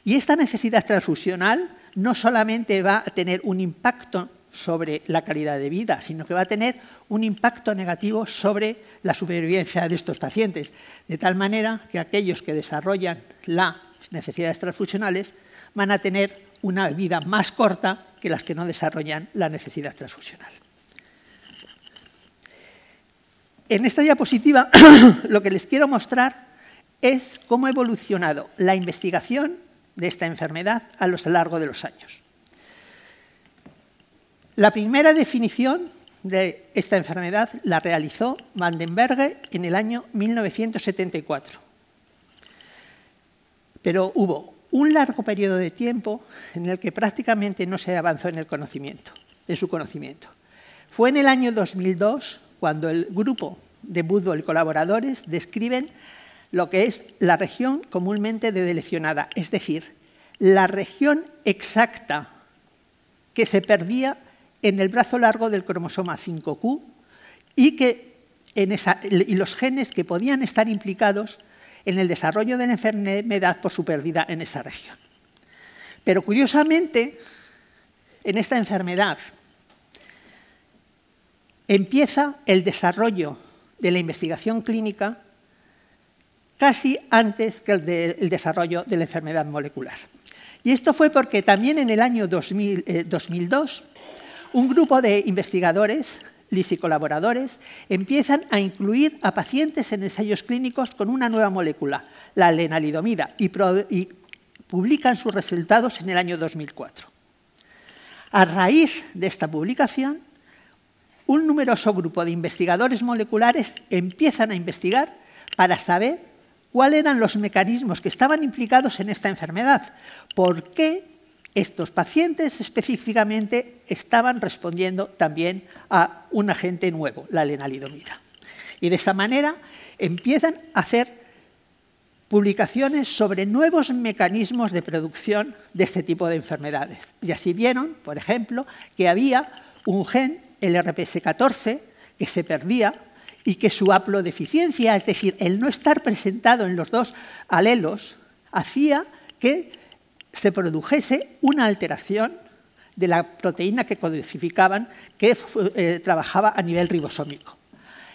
Y esta necesidad transfusional no solamente va a tener un impacto sobre la calidad de vida, sino que va a tener un impacto negativo sobre la supervivencia de estos pacientes, de tal manera que aquellos que desarrollan las necesidades transfusionales van a tener una vida más corta que las que no desarrollan la necesidad transfusional. En esta diapositiva lo que les quiero mostrar es cómo ha evolucionado la investigación de esta enfermedad a lo largo de los años. La primera definición de esta enfermedad la realizó Van den Berghe en el año 1974. Pero hubo un largo periodo de tiempo en el que prácticamente no se avanzó en su conocimiento. Fue en el año 2002 cuando el grupo de Woodwall y colaboradores describen lo que es la región comúnmente deleccionada, es decir, la región exacta que se perdía en el brazo largo del cromosoma 5Q y los genes que podían estar implicados en el desarrollo de la enfermedad por su pérdida en esa región. Pero curiosamente, en esta enfermedad empieza el desarrollo de la investigación clínica casi antes que el desarrollo de la enfermedad molecular. Y esto fue porque también en el año 2002 un grupo de investigadores, LIS y colaboradores, empiezan a incluir a pacientes en ensayos clínicos con una nueva molécula, la lenalidomida, y publican sus resultados en el año 2004. A raíz de esta publicación, un numeroso grupo de investigadores moleculares empiezan a investigar para saber cuáles eran los mecanismos que estaban implicados en esta enfermedad, por qué estos pacientes específicamente estaban respondiendo también a un agente nuevo, la lenalidomida. Y de esa manera empiezan a hacer publicaciones sobre nuevos mecanismos de producción de este tipo de enfermedades. Y así vieron, por ejemplo, que había un gen, el RPS14, que se perdía y que su haplodeficiencia, es decir, el no estar presentado en los dos alelos, hacía que se produjese una alteración de la proteína que codificaban que trabajaba a nivel ribosómico.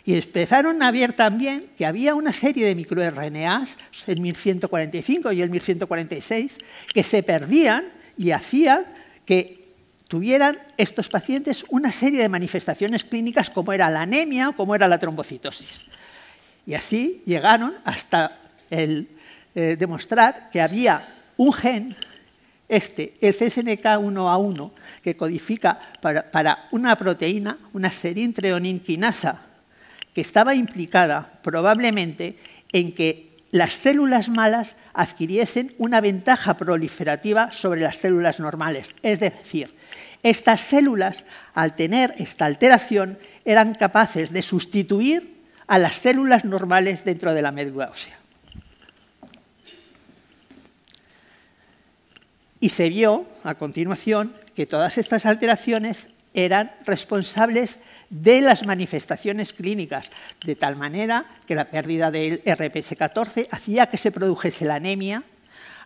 Y empezaron a ver también que había una serie de microRNAs, el 1145 y el 1146, que se perdían y hacían que tuvieran estos pacientes una serie de manifestaciones clínicas como era la anemia o como era la trombocitosis. Y así llegaron hasta demostrar que había un gen, el CSNK1A1, que codifica para una proteína, una serintreoninquinasa, que estaba implicada probablemente en que las células malas adquiriesen una ventaja proliferativa sobre las células normales. Es decir, estas células, al tener esta alteración, eran capaces de sustituir a las células normales dentro de la médula ósea. Y se vio, a continuación, que todas estas alteraciones eran responsables de las manifestaciones clínicas, de tal manera que la pérdida del RPS14 hacía que se produjese la anemia,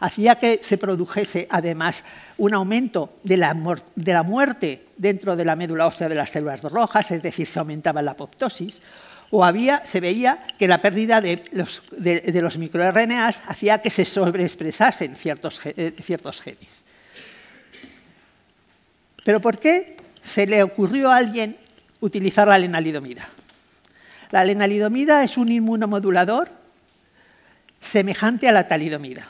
hacía que se produjese además un aumento de la muerte dentro de la médula ósea de las células rojas, es decir, se aumentaba la apoptosis, o se veía que la pérdida de los microRNAs hacía que se sobreexpresasen ciertos genes. ¿Pero por qué se le ocurrió a alguien utilizar la lenalidomida? La lenalidomida es un inmunomodulador semejante a la talidomida.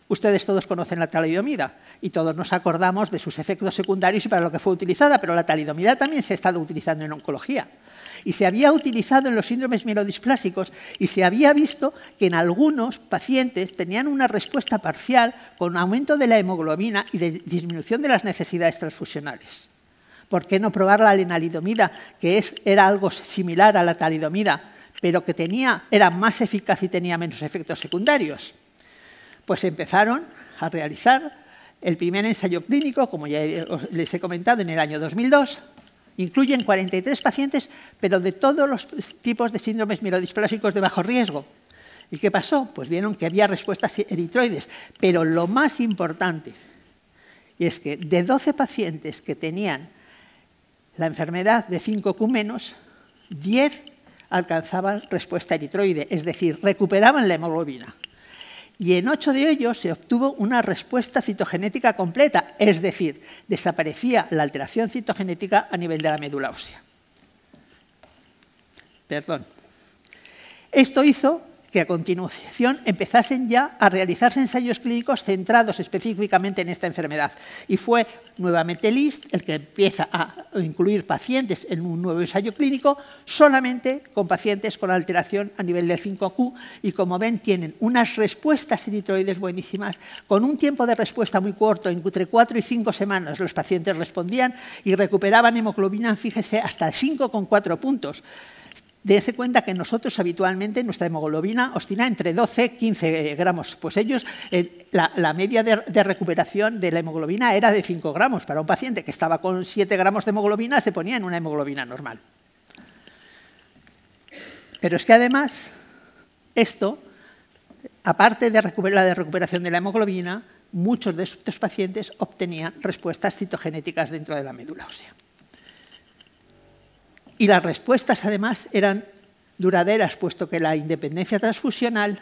Ustedes todos conocen la talidomida y todos nos acordamos de sus efectos secundarios y para lo que fue utilizada, pero la talidomida también se ha estado utilizando en oncología. Y se había utilizado en los síndromes mielodisplásicos y se había visto que en algunos pacientes tenían una respuesta parcial con aumento de la hemoglobina y de disminución de las necesidades transfusionales. ¿Por qué no probar la lenalidomida, que era algo similar a la talidomida, pero que era más eficaz y tenía menos efectos secundarios? Pues empezaron a realizar el primer ensayo clínico, como ya les he comentado, en el año 2002. Incluyen 43 pacientes, pero de todos los tipos de síndromes mielodisplásicos de bajo riesgo. ¿Y qué pasó? Pues vieron que había respuestas eritroides, pero lo más importante es que de 12 pacientes que tenían la enfermedad de 5Q-, 10 alcanzaban respuesta eritroide, es decir, recuperaban la hemoglobina. Y en 8 de ellos se obtuvo una respuesta citogenética completa, es decir, desaparecía la alteración citogenética a nivel de la médula ósea. Esto hizo que a continuación empezasen ya a realizarse ensayos clínicos centrados específicamente en esta enfermedad. Y fue nuevamente LIST el que empieza a incluir pacientes en un nuevo ensayo clínico solamente con pacientes con alteración a nivel del 5Q y, como ven, tienen unas respuestas eritroides buenísimas con un tiempo de respuesta muy corto, entre 4 y 5 semanas los pacientes respondían y recuperaban hemoglobina, fíjese, hasta 5,4 puntos. Dense cuenta que nosotros habitualmente nuestra hemoglobina oscila entre 12 y 15 gramos. Pues ellos, la media de recuperación de la hemoglobina era de 5 gramos. Para un paciente que estaba con 7 gramos de hemoglobina se ponía en una hemoglobina normal. Pero es que además, esto, aparte de la recuperación de la hemoglobina, muchos de estos pacientes obtenían respuestas citogenéticas dentro de la médula ósea. Y las respuestas, además, eran duraderas, puesto que la independencia transfusional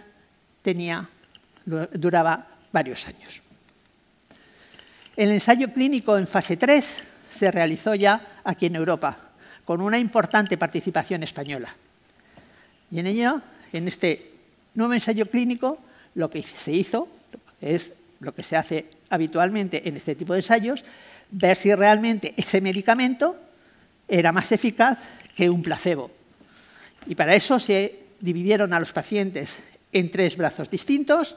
duraba varios años. El ensayo clínico en fase 3 se realizó ya aquí en Europa, con una importante participación española. Y en este nuevo ensayo clínico, lo que se hizo es lo que se hace habitualmente en este tipo de ensayos, ver si realmente ese medicamento era más eficaz que un placebo. Y para eso se dividieron a los pacientes en 3 brazos distintos.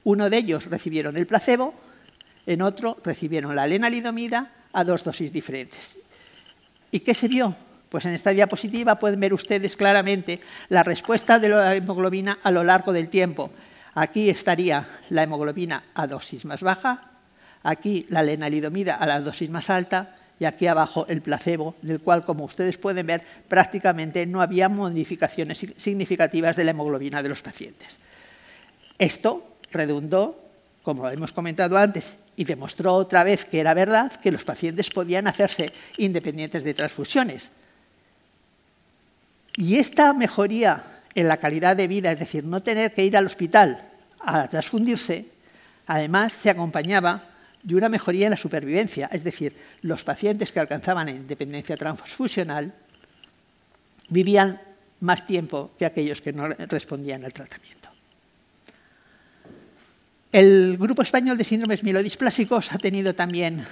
Uno de ellos recibieron el placebo, en otro recibieron la lenalidomida a 2 dosis diferentes. ¿Y qué se vio? Pues en esta diapositiva pueden ver ustedes claramente la respuesta de la hemoglobina a lo largo del tiempo. Aquí estaría la hemoglobina a dosis más baja, aquí la lenalidomida a la dosis más alta y aquí abajo el placebo, del cual, como ustedes pueden ver, prácticamente no había modificaciones significativas de la hemoglobina de los pacientes. Esto redundó, como hemos comentado antes, y demostró otra vez que era verdad que los pacientes podían hacerse independientes de transfusiones. Y esta mejoría en la calidad de vida, es decir, no tener que ir al hospital a transfundirse, además se acompañaba de una mejoría en la supervivencia, es decir, los pacientes que alcanzaban independencia transfusional vivían más tiempo que aquellos que no respondían al tratamiento. El Grupo Español de Síndromes Mielodisplásicos ha tenido también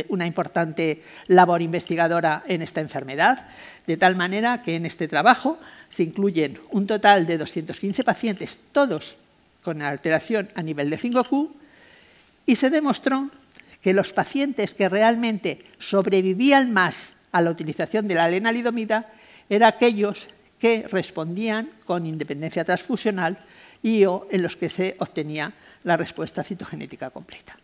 una importante labor investigadora en esta enfermedad, de tal manera que en este trabajo se incluyen un total de 215 pacientes, todos con alteración a nivel de 5Q, y se demostró que los pacientes que realmente sobrevivían más a la utilización de la lenalidomida eran aquellos que respondían con independencia transfusional y o en los que se obtenía la respuesta citogenética completa.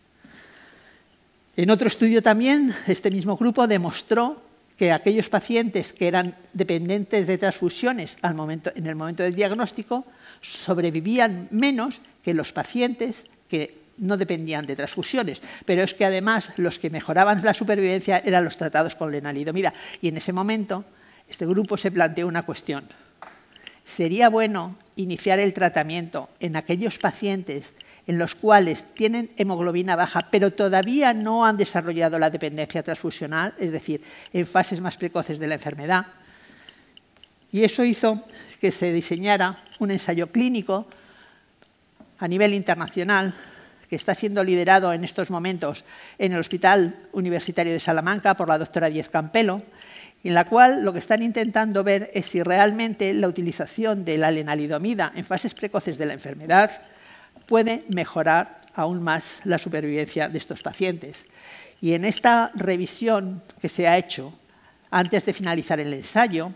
En otro estudio también, este mismo grupo demostró que aquellos pacientes que eran dependientes de transfusiones en el momento del diagnóstico sobrevivían menos que los pacientes que no dependían de transfusiones, pero es que además los que mejoraban la supervivencia eran los tratados con lenalidomida. Y en ese momento este grupo se planteó una cuestión. ¿Sería bueno iniciar el tratamiento en aquellos pacientes en los cuales tienen hemoglobina baja, pero todavía no han desarrollado la dependencia transfusional, es decir, en fases más precoces de la enfermedad? Y eso hizo que se diseñara un ensayo clínico a nivel internacional que está siendo liderado en estos momentos en el Hospital Universitario de Salamanca por la doctora Díez Campelo, en la cual lo que están intentando ver es si realmente la utilización de la lenalidomida en fases precoces de la enfermedad puede mejorar aún más la supervivencia de estos pacientes. Y en esta revisión que se ha hecho antes de finalizar el ensayo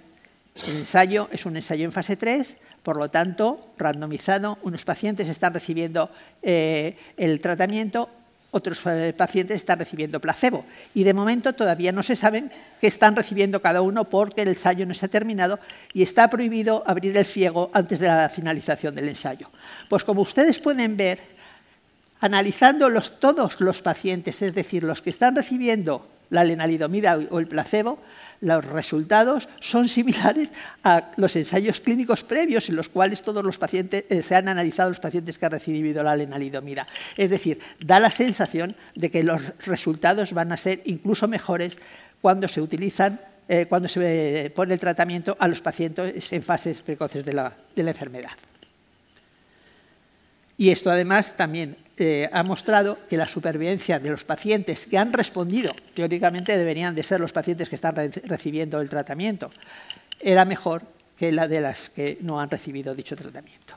es un ensayo en fase 3, por lo tanto, randomizado, unos pacientes están recibiendo el tratamiento, otros pacientes están recibiendo placebo. Y de momento todavía no se sabe qué están recibiendo cada uno porque el ensayo no se ha terminado y está prohibido abrir el ciego antes de la finalización del ensayo. Pues como ustedes pueden ver, analizando todos los pacientes, es decir, los que están recibiendo la lenalidomida o el placebo, los resultados son similares a los ensayos clínicos previos en los cuales todos los pacientes se han analizado los pacientes que han recibido la lenalidomida. Es decir, da la sensación de que los resultados van a ser incluso mejores cuando se utilizan, cuando se pone el tratamiento a los pacientes en fases precoces de la enfermedad. Y esto además también ha mostrado que la supervivencia de los pacientes que han respondido, teóricamente deberían de ser los pacientes que están recibiendo el tratamiento, era mejor que la de las que no han recibido dicho tratamiento.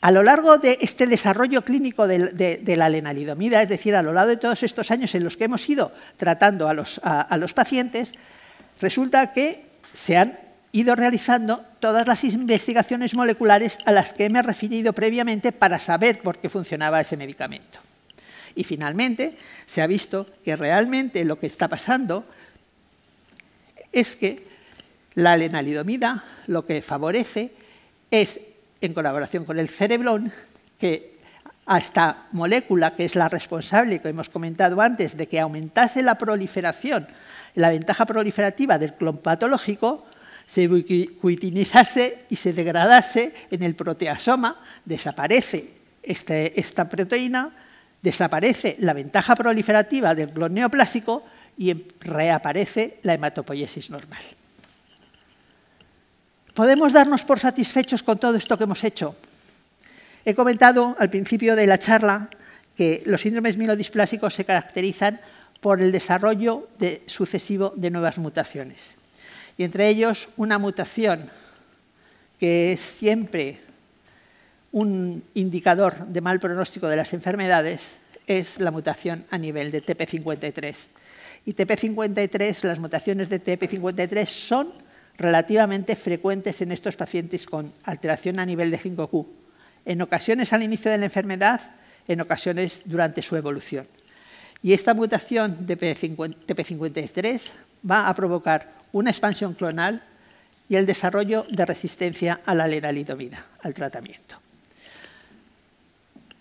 A lo largo de este desarrollo clínico de la lenalidomida, es decir, a lo largo de todos estos años en los que hemos ido tratando a los pacientes, resulta que se han ido realizando todas las investigaciones moleculares a las que me he referido previamente para saber por qué funcionaba ese medicamento. Y finalmente se ha visto que realmente lo que está pasando es que la lenalidomida lo que favorece es, en colaboración con el cereblón, que a esta molécula, que es la responsable, que hemos comentado antes, de que aumentase la proliferación, la ventaja proliferativa del clon patológico, se ubiquitinizase y se degradase en el proteasoma, desaparece esta proteína, desaparece la ventaja proliferativa del clon neoplásico y reaparece la hematopoiesis normal. ¿Podemos darnos por satisfechos con todo esto que hemos hecho? He comentado al principio de la charla que los síndromes mielodisplásicos se caracterizan por el desarrollo sucesivo de nuevas mutaciones. Y entre ellos una mutación que es siempre un indicador de mal pronóstico de las enfermedades, es la mutación a nivel de TP53. Y TP53, las mutaciones de TP53 son relativamente frecuentes en estos pacientes con alteración a nivel de 5Q. En ocasiones al inicio de la enfermedad, en ocasiones durante su evolución. Y esta mutación de TP53 va a provocar una expansión clonal y el desarrollo de resistencia a la lenalidomida, al tratamiento.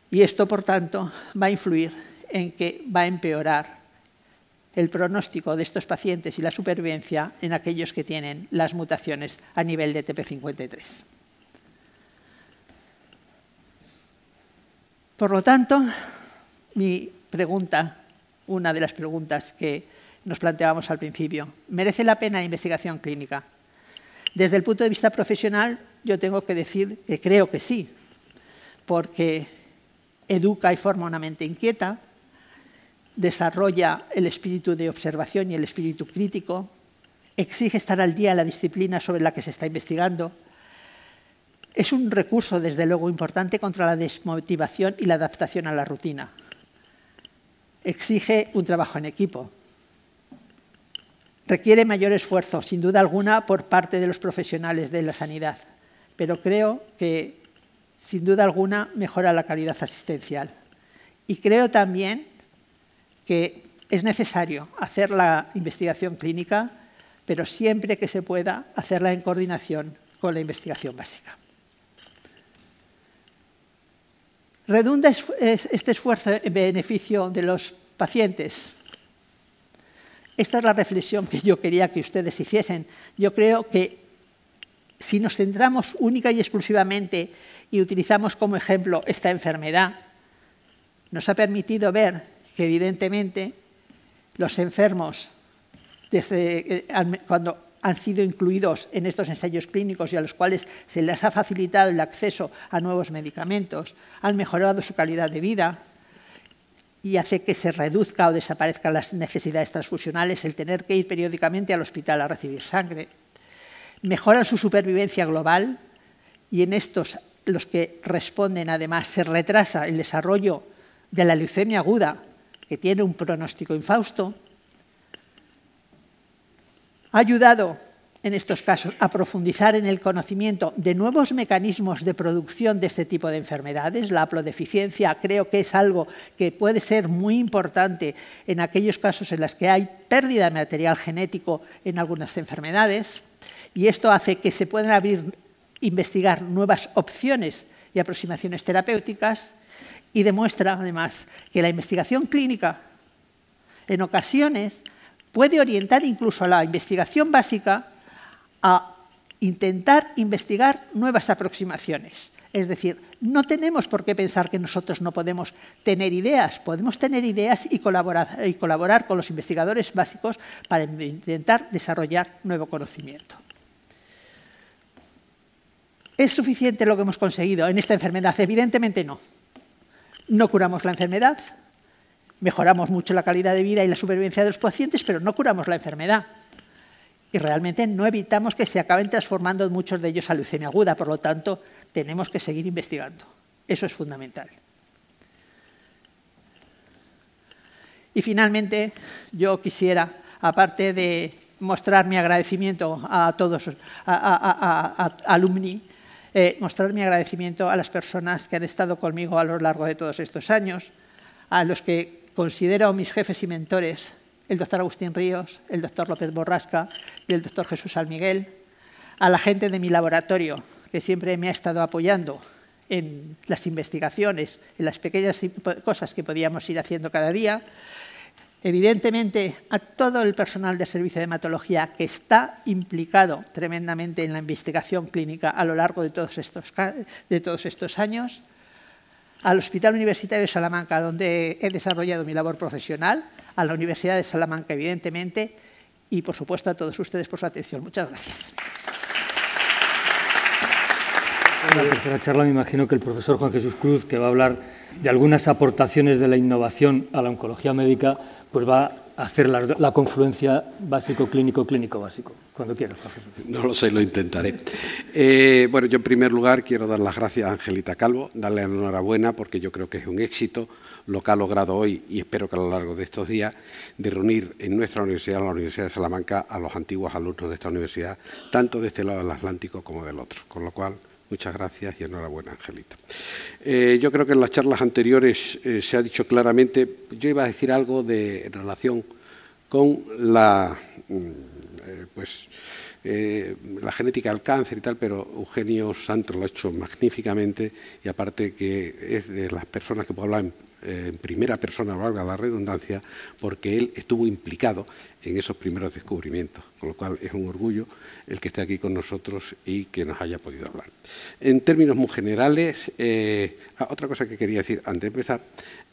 Y esto, por tanto, va a influir en que va a empeorar el pronóstico de estos pacientes y la supervivencia en aquellos que tienen las mutaciones a nivel de TP53. Por lo tanto, mi pregunta, una de las preguntas que nos planteábamos al principio, ¿merece la pena la investigación clínica? Desde el punto de vista profesional, yo tengo que decir que creo que sí, porque educa y forma una mente inquieta, desarrolla el espíritu de observación y el espíritu crítico, exige estar al día en la disciplina sobre la que se está investigando. Es un recurso, desde luego, importante contra la desmotivación y la adaptación a la rutina. Exige un trabajo en equipo. Requiere mayor esfuerzo, sin duda alguna, por parte de los profesionales de la sanidad, pero creo que, sin duda alguna, mejora la calidad asistencial. Y creo también que es necesario hacer la investigación clínica, pero siempre que se pueda hacerla en coordinación con la investigación básica. ¿Redunda este esfuerzo en beneficio de los pacientes? Esta es la reflexión que yo quería que ustedes hiciesen. Yo creo que si nos centramos única y exclusivamente y utilizamos como ejemplo esta enfermedad, nos ha permitido ver que evidentemente los enfermos, desde cuando han sido incluidos en estos ensayos clínicos y a los cuales se les ha facilitado el acceso a nuevos medicamentos, han mejorado su calidad de vida y hace que se reduzca o desaparezcan las necesidades transfusionales, el tener que ir periódicamente al hospital a recibir sangre. Mejoran su supervivencia global y en estos, los que responden además, se retrasa el desarrollo de la leucemia aguda, que tiene un pronóstico infausto. Ha ayudado en estos casos a profundizar en el conocimiento de nuevos mecanismos de producción de este tipo de enfermedades. La haplodeficiencia creo que es algo que puede ser muy importante en aquellos casos en los que hay pérdida de material genético en algunas enfermedades, y esto hace que se puedan investigar nuevas opciones y aproximaciones terapéuticas, y demuestra además que la investigación clínica en ocasiones puede orientar incluso a la investigación básica a intentar investigar nuevas aproximaciones. Es decir, no tenemos por qué pensar que nosotros no podemos tener ideas. Podemos tener ideas y colaborar con los investigadores básicos para intentar desarrollar nuevo conocimiento. ¿Es suficiente lo que hemos conseguido en esta enfermedad? Evidentemente no. No curamos la enfermedad, mejoramos mucho la calidad de vida y la supervivencia de los pacientes, pero no curamos la enfermedad. Y realmente no evitamos que se acaben transformando muchos de ellos a leucemia aguda. Por lo tanto, tenemos que seguir investigando. Eso es fundamental. Y finalmente, yo quisiera, aparte de mostrar mi agradecimiento a todos, a alumni, mostrar mi agradecimiento a las personas que han estado conmigo a lo largo de todos estos años, a los que considero mis jefes y mentores, el doctor Agustín Ríos, el doctor López Borrasca y el doctor Jesús San Miguel, a la gente de mi laboratorio, que siempre me ha estado apoyando en las investigaciones, en las pequeñas cosas que podíamos ir haciendo cada día, evidentemente a todo el personal del servicio de hematología que está implicado tremendamente en la investigación clínica a lo largo de todos estos años, al Hospital Universitario de Salamanca, donde he desarrollado mi labor profesional, a la Universidad de Salamanca, evidentemente, y, por supuesto, a todos ustedes por su atención. Muchas gracias. En la tercera charla me imagino que el profesor Juan Jesús Cruz, que va a hablar de algunas aportaciones de la innovación a la oncología médica, pues va hacer la confluencia básico-clínico, clínico-básico. Cuando quieras, Juan Jesús. No lo sé, lo intentaré. Bueno, yo en primer lugar quiero dar las gracias a Angelita Calvo, darle la enhorabuena porque yo creo que es un éxito lo que ha logrado hoy, y espero que a lo largo de estos días, de reunir en nuestra universidad, la Universidad de Salamanca, a los antiguos alumnos de esta universidad, tanto de este lado del Atlántico como del otro. Con lo cual, muchas gracias y enhorabuena, Angelita. Yo creo que en las charlas anteriores se ha dicho claramente, yo iba a decir algo en relación con la genética del cáncer y tal, pero Eugenio Santos lo ha hecho magníficamente, y aparte que es de las personas que puedo hablar en primera persona, valga la redundancia, porque él estuvo implicado en esos primeros descubrimientos, con lo cual es un orgullo el que esté aquí con nosotros y que nos haya podido hablar. En términos muy generales, otra cosa que quería decir antes de empezar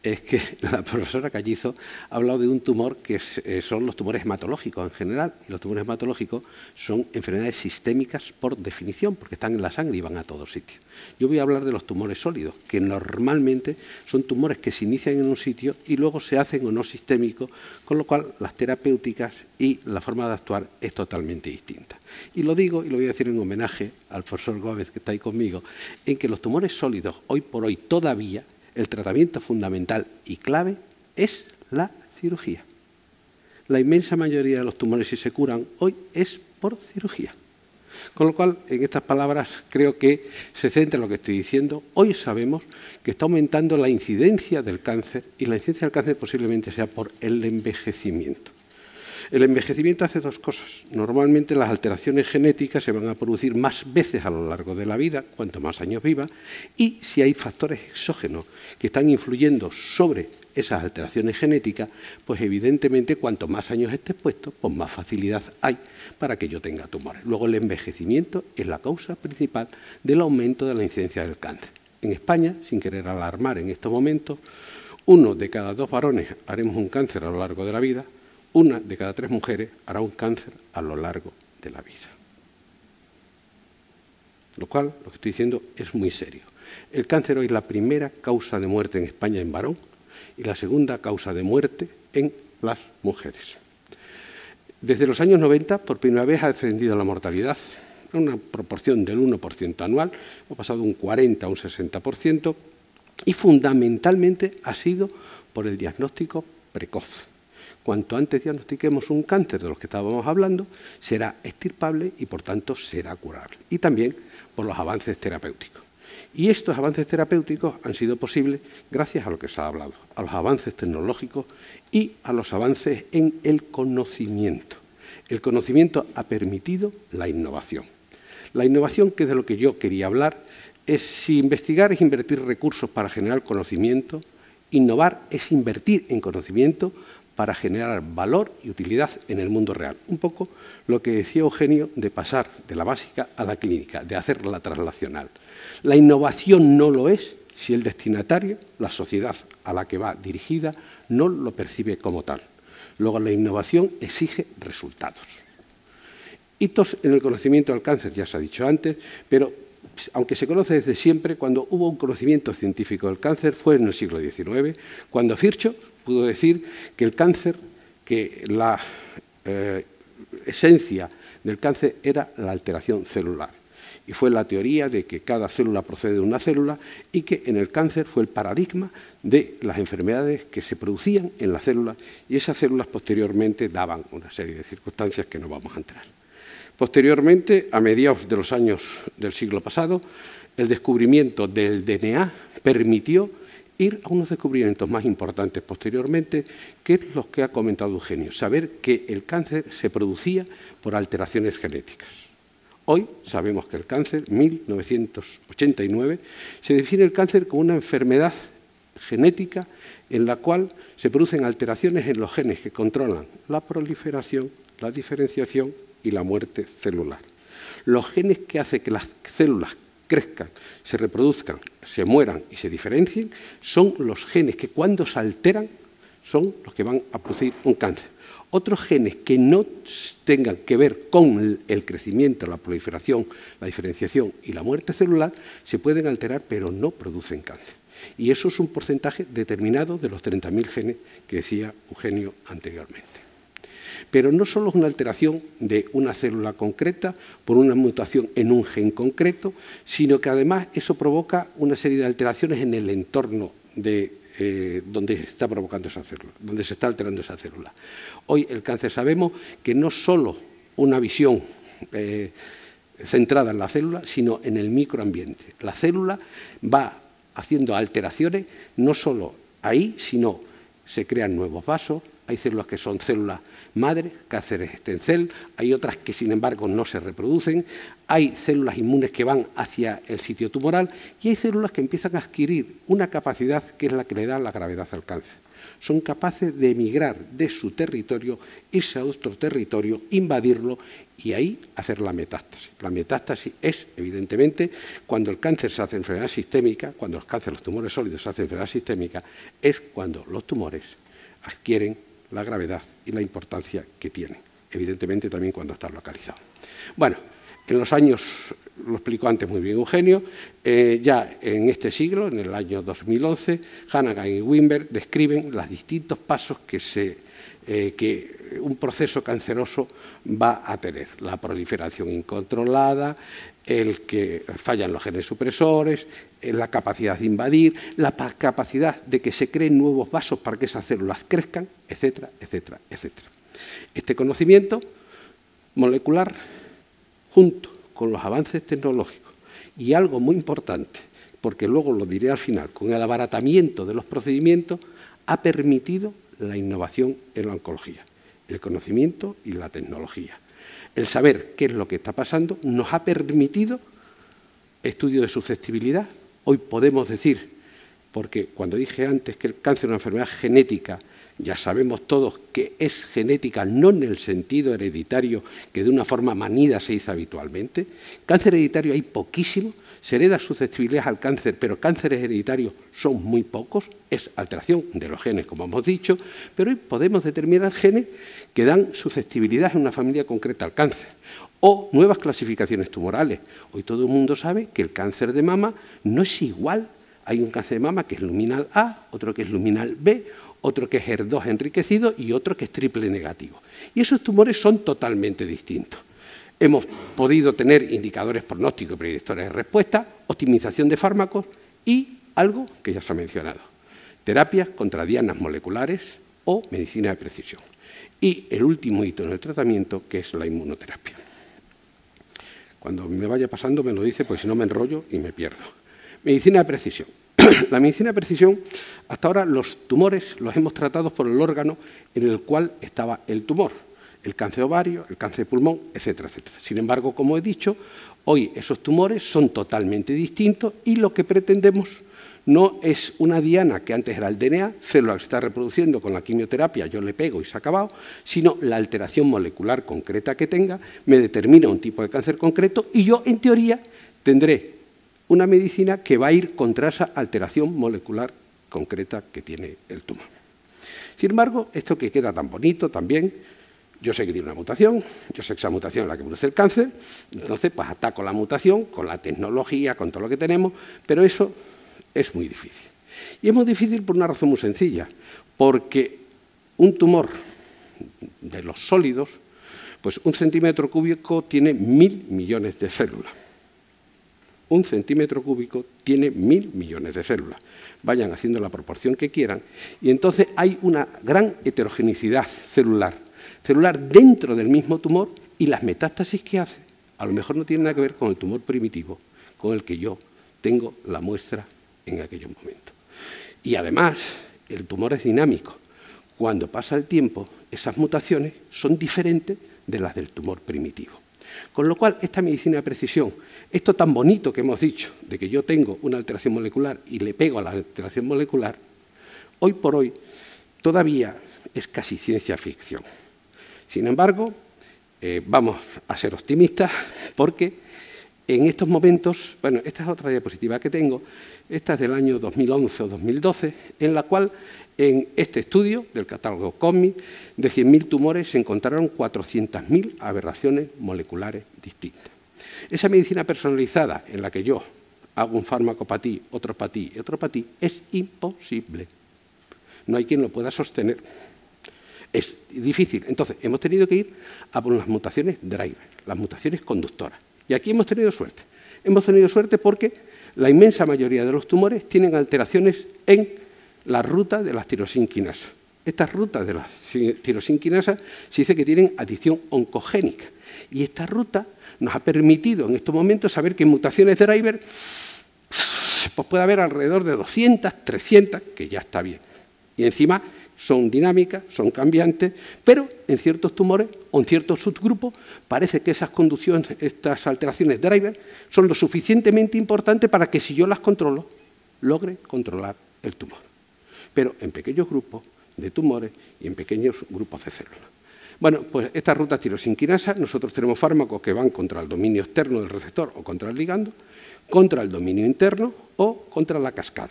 es que la profesora Callizo ha hablado de un tumor que son los tumores hematológicos en general, y los tumores hematológicos son enfermedades sistémicas por definición, porque están en la sangre y van a todos sitios. Yo voy a hablar de los tumores sólidos, que normalmente son tumores que se inician en un sitio y luego se hacen o no sistémicos, con lo cual las terapéuticas y la forma de actuar es totalmente distinta. Y lo digo, y lo voy a decir en homenaje al profesor Gómez, que está ahí conmigo, en que los tumores sólidos, hoy por hoy todavía, el tratamiento fundamental y clave es la cirugía. La inmensa mayoría de los tumores, si se curan hoy, es por cirugía. Con lo cual, en estas palabras, creo que se centra en lo que estoy diciendo. Hoy sabemos que está aumentando la incidencia del cáncer, y la incidencia del cáncer posiblemente sea por el envejecimiento. El envejecimiento hace dos cosas. Normalmente las alteraciones genéticas se van a producir más veces a lo largo de la vida, cuanto más años viva, y si hay factores exógenos que están influyendo sobre esas alteraciones genéticas, pues evidentemente cuanto más años esté expuesto, pues más facilidad hay para que yo tenga tumores. Luego el envejecimiento es la causa principal del aumento de la incidencia del cáncer. En España, sin querer alarmar en estos momentos, 1 de cada 2 varones haremos un cáncer a lo largo de la vida, 1 de cada 3 mujeres hará un cáncer a lo largo de la vida. Lo cual, lo que estoy diciendo, es muy serio. El cáncer hoy es la primera causa de muerte en España en varón y la segunda causa de muerte en las mujeres. Desde los años 90, por primera vez ha descendido la mortalidad a una proporción del 1% anual, ha pasado de un 40 a un 60%, y fundamentalmente ha sido por el diagnóstico precoz. Cuanto antes diagnostiquemos un cáncer de los que estábamos hablando, será extirpable y, por tanto, será curable. Y también por los avances terapéuticos. Y estos avances terapéuticos han sido posibles gracias a lo que se ha hablado, a los avances tecnológicos y a los avances en el conocimiento. El conocimiento ha permitido la innovación. La innovación, que es de lo que yo quería hablar, es si investigar es invertir recursos para generar conocimiento, innovar es invertir en conocimiento para generar valor y utilidad en el mundo real. Un poco lo que decía Eugenio de pasar de la básica a la clínica, de hacer la translacional. La innovación no lo es si el destinatario, la sociedad a la que va dirigida, no lo percibe como tal. Luego, la innovación exige resultados. Hitos en el conocimiento del cáncer, ya se ha dicho antes, pero aunque se conoce desde siempre, cuando hubo un conocimiento científico del cáncer fue en el siglo XIX, cuando Virchow pudo decir que el cáncer, que la esencia del cáncer era la alteración celular. Y fue la teoría de que cada célula procede de una célula y que en el cáncer fue el paradigma de las enfermedades que se producían en las células, y esas células posteriormente daban una serie de circunstancias que no vamos a entrar. Posteriormente, a mediados de los años del siglo pasado, el descubrimiento del DNA permitió ir a unos descubrimientos más importantes posteriormente, que es los que ha comentado Eugenio, saber que el cáncer se producía por alteraciones genéticas. Hoy sabemos que el cáncer, 1989, se define el cáncer como una enfermedad genética en la cual se producen alteraciones en los genes que controlan la proliferación, la diferenciación y la muerte celular. Los genes que hacen que las células crezcan, se reproduzcan, se mueran y se diferencien son los genes que, cuando se alteran, son los que van a producir un cáncer. Otros genes que no tengan que ver con el crecimiento, la proliferación, la diferenciación y la muerte celular se pueden alterar, pero no producen cáncer. Y eso es un porcentaje determinado de los 30.000 genes que decía Eugenio anteriormente. Pero no solo es una alteración de una célula concreta por una mutación en un gen concreto, sino que además eso provoca una serie de alteraciones en el entorno de donde se está provocando esa célula, donde se está alterando esa célula. Hoy el cáncer sabemos que no solo una visión centrada en la célula, sino en el microambiente. La célula va haciendo alteraciones no solo ahí, sino se crean nuevos vasos, hay células que son células madre, cánceres stem cell, hay otras que sin embargo no se reproducen, hay células inmunes que van hacia el sitio tumoral y hay células que empiezan a adquirir una capacidad que es la que le da la gravedad al cáncer. Son capaces de emigrar de su territorio, irse a otro territorio, invadirlo y ahí hacer la metástasis. La metástasis es, evidentemente, cuando el cáncer se hace enfermedad sistémica, cuando los tumores sólidos se hacen enfermedad sistémica, es cuando los tumores adquieren la gravedad y la importancia que tienen. Evidentemente también cuando están localizados. Bueno, en los años, lo explicó antes muy bien Eugenio, ya en este siglo, en el año 2011, Hannigan y Wimber describen los distintos pasos que un proceso canceroso va a tener. La proliferación incontrolada, el que fallan los genes supresores, la capacidad de invadir, la capacidad de que se creen nuevos vasos para que esas células crezcan, etcétera, etcétera, etcétera. Este conocimiento molecular, junto con los avances tecnológicos y algo muy importante, porque luego lo diré al final, con el abaratamiento de los procedimientos, ha permitido la innovación en la oncología, el conocimiento y la tecnología. El saber qué es lo que está pasando nos ha permitido estudio de susceptibilidad. Hoy podemos decir, porque cuando dije antes que el cáncer es una enfermedad genética, ya sabemos todos que es genética, no en el sentido hereditario que de una forma manida se hizo habitualmente. Cáncer hereditario hay poquísimo, se hereda susceptibilidad al cáncer, pero cánceres hereditarios son muy pocos, es alteración de los genes, como hemos dicho, pero hoy podemos determinar genes que dan susceptibilidad en una familia concreta al cáncer, o nuevas clasificaciones tumorales. Hoy todo el mundo sabe que el cáncer de mama no es igual. Hay un cáncer de mama que es luminal A, otro que es luminal B, otro que es HER2 enriquecido y otro que es triple negativo. Y esos tumores son totalmente distintos. Hemos podido tener indicadores pronósticos y predictores de respuesta, optimización de fármacos y algo que ya se ha mencionado, terapias contra dianas moleculares o medicina de precisión. Y el último hito en el tratamiento, que es la inmunoterapia. Cuando me vaya pasando me lo dice, pues si no me enrollo y me pierdo. Medicina de precisión. La medicina de precisión, hasta ahora los tumores los hemos tratado por el órgano en el cual estaba el tumor, el cáncer de ovario, el cáncer de pulmón, etcétera, etcétera. Sin embargo, como he dicho, hoy esos tumores son totalmente distintos y lo que pretendemos no es una diana que antes era el DNA, célula que se está reproduciendo con la quimioterapia, yo le pego y se ha acabado, sino la alteración molecular concreta que tenga me determina un tipo de cáncer concreto y yo, en teoría, tendré una medicina que va a ir contra esa alteración molecular concreta que tiene el tumor. Sin embargo, esto que queda tan bonito también, yo sé que tiene una mutación, yo sé que esa mutación es la que produce el cáncer, entonces pues ataco la mutación con la tecnología, con todo lo que tenemos, pero eso es muy difícil. Y es muy difícil por una razón muy sencilla, porque un tumor de los sólidos, pues 1 centímetro cúbico tiene 1000 millones de células. 1 centímetro cúbico tiene 1000 millones de células. Vayan haciendo la proporción que quieran. Y entonces hay una gran heterogeneidad celular dentro del mismo tumor y las metástasis que hace a lo mejor no tienen nada que ver con el tumor primitivo con el que yo tengo la muestra en aquellos momentos. Y además, el tumor es dinámico. Cuando pasa el tiempo, esas mutaciones son diferentes de las del tumor primitivo. Con lo cual, esta medicina de precisión, esto tan bonito que hemos dicho, de que yo tengo una alteración molecular y le pego a la alteración molecular, hoy por hoy todavía es casi ciencia ficción. Sin embargo, vamos a ser optimistas porque en estos momentos, bueno, esta es otra diapositiva que tengo, esta es del año 2011 o 2012, en la cual en este estudio del catálogo COSMIC de 100.000 tumores se encontraron 400.000 aberraciones moleculares distintas. Esa medicina personalizada en la que yo hago un fármaco para ti, otro para ti y otro para ti, es imposible. No hay quien lo pueda sostener. Es difícil. Entonces, hemos tenido que ir a por las mutaciones driver, las mutaciones conductoras. Y aquí hemos tenido suerte. Hemos tenido suerte porque la inmensa mayoría de los tumores tienen alteraciones en la ruta de las tirosinquinasas. Estas rutas de las tirosinquinasas se dice que tienen adición oncogénica. Y esta ruta nos ha permitido en estos momentos saber que en mutaciones de driver pues puede haber alrededor de 200, 300, que ya está bien. Y encima son dinámicas, son cambiantes, pero en ciertos tumores o en ciertos subgrupos parece que esas conducciones, estas alteraciones driver son lo suficientemente importantes para que si yo las controlo, logre controlar el tumor. Pero en pequeños grupos de tumores y en pequeños grupos de células. Bueno, pues esta ruta tirosinquinasa, nosotros tenemos fármacos que van contra el dominio externo del receptor o contra el ligando, contra el dominio interno o contra la cascada.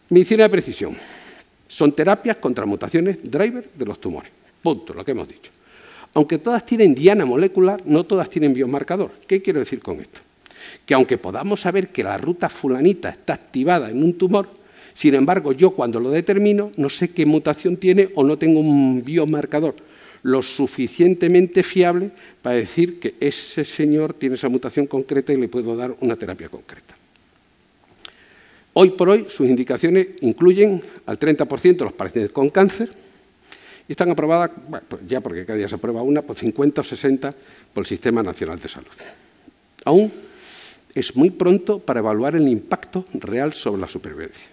Medicina de precisión. Son terapias contra mutaciones driver de los tumores. Punto, lo que hemos dicho. Aunque todas tienen diana molecular, no todas tienen biomarcador. ¿Qué quiero decir con esto? Que aunque podamos saber que la ruta fulanita está activada en un tumor, sin embargo, yo cuando lo determino no sé qué mutación tiene o no tengo un biomarcador lo suficientemente fiable para decir que ese señor tiene esa mutación concreta y le puedo dar una terapia concreta. Hoy por hoy, sus indicaciones incluyen al 30% de los pacientes con cáncer y están aprobadas, bueno, pues ya porque cada día se aprueba una, por 50 o 60 por el Sistema Nacional de Salud. Aún es muy pronto para evaluar el impacto real sobre la supervivencia.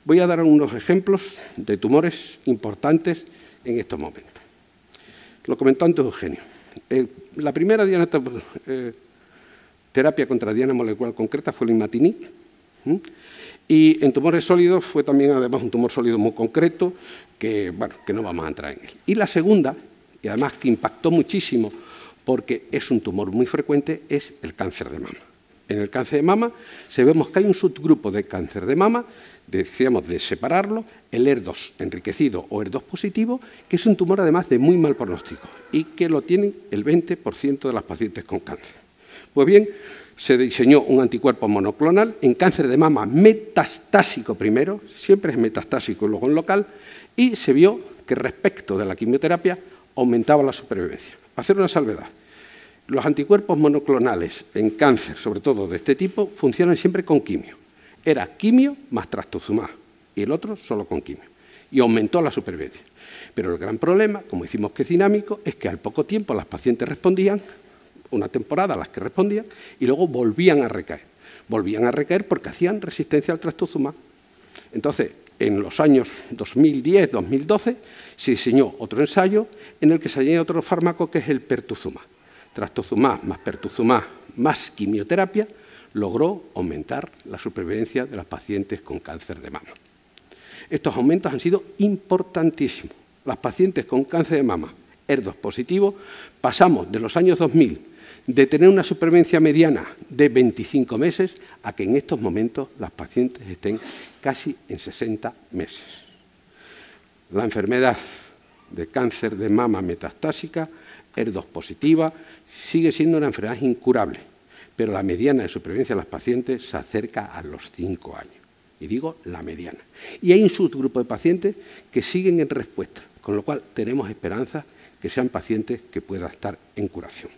Voy a dar unos ejemplos de tumores importantes en estos momentos. Lo comentó antes Eugenio. La primera terapia contra diana molecular concreta fue el imatinib. Y en tumores sólidos fue también, además, un tumor sólido muy concreto, que, bueno, que no vamos a entrar en él. Y la segunda, y además que impactó muchísimo porque es un tumor muy frecuente, es el cáncer de mama. En el cáncer de mama vemos que hay un subgrupo de cáncer de mama, decíamos de separarlo, el ER2 enriquecido o ER2 positivo, que es un tumor además de muy mal pronóstico y que lo tienen el 20% de las pacientes con cáncer. Pues bien, se diseñó un anticuerpo monoclonal en cáncer de mama metastásico primero, siempre es metastásico y luego en local, y se vio que respecto de la quimioterapia aumentaba la supervivencia. Hacer una salvedad. Los anticuerpos monoclonales en cáncer, sobre todo de este tipo, funcionan siempre con quimio. Era quimio más trastuzumab y el otro solo con quimio. Y aumentó la supervivencia. Pero el gran problema, como decimos que es dinámico, es que al poco tiempo las pacientes respondían, una temporada las que respondían, y luego volvían a recaer. Volvían a recaer porque hacían resistencia al trastuzumab. Entonces, en los años 2010, 2012, se diseñó otro ensayo en el que se añade otro fármaco que es el pertuzumab. Trastuzumab más pertuzumab más quimioterapia logró aumentar la supervivencia de las pacientes con cáncer de mama. Estos aumentos han sido importantísimos. Las pacientes con cáncer de mama, ER2 positivo, pasamos de los años 2000 de tener una supervivencia mediana de 25 meses a que en estos momentos las pacientes estén casi en 60 meses. La enfermedad de cáncer de mama metastásica, ER2 positiva, sigue siendo una enfermedad incurable, pero la mediana de supervivencia de las pacientes se acerca a los 5 años. Y digo la mediana. Y hay un subgrupo de pacientes que siguen en respuesta, con lo cual tenemos esperanza que sean pacientes que puedan estar en curación.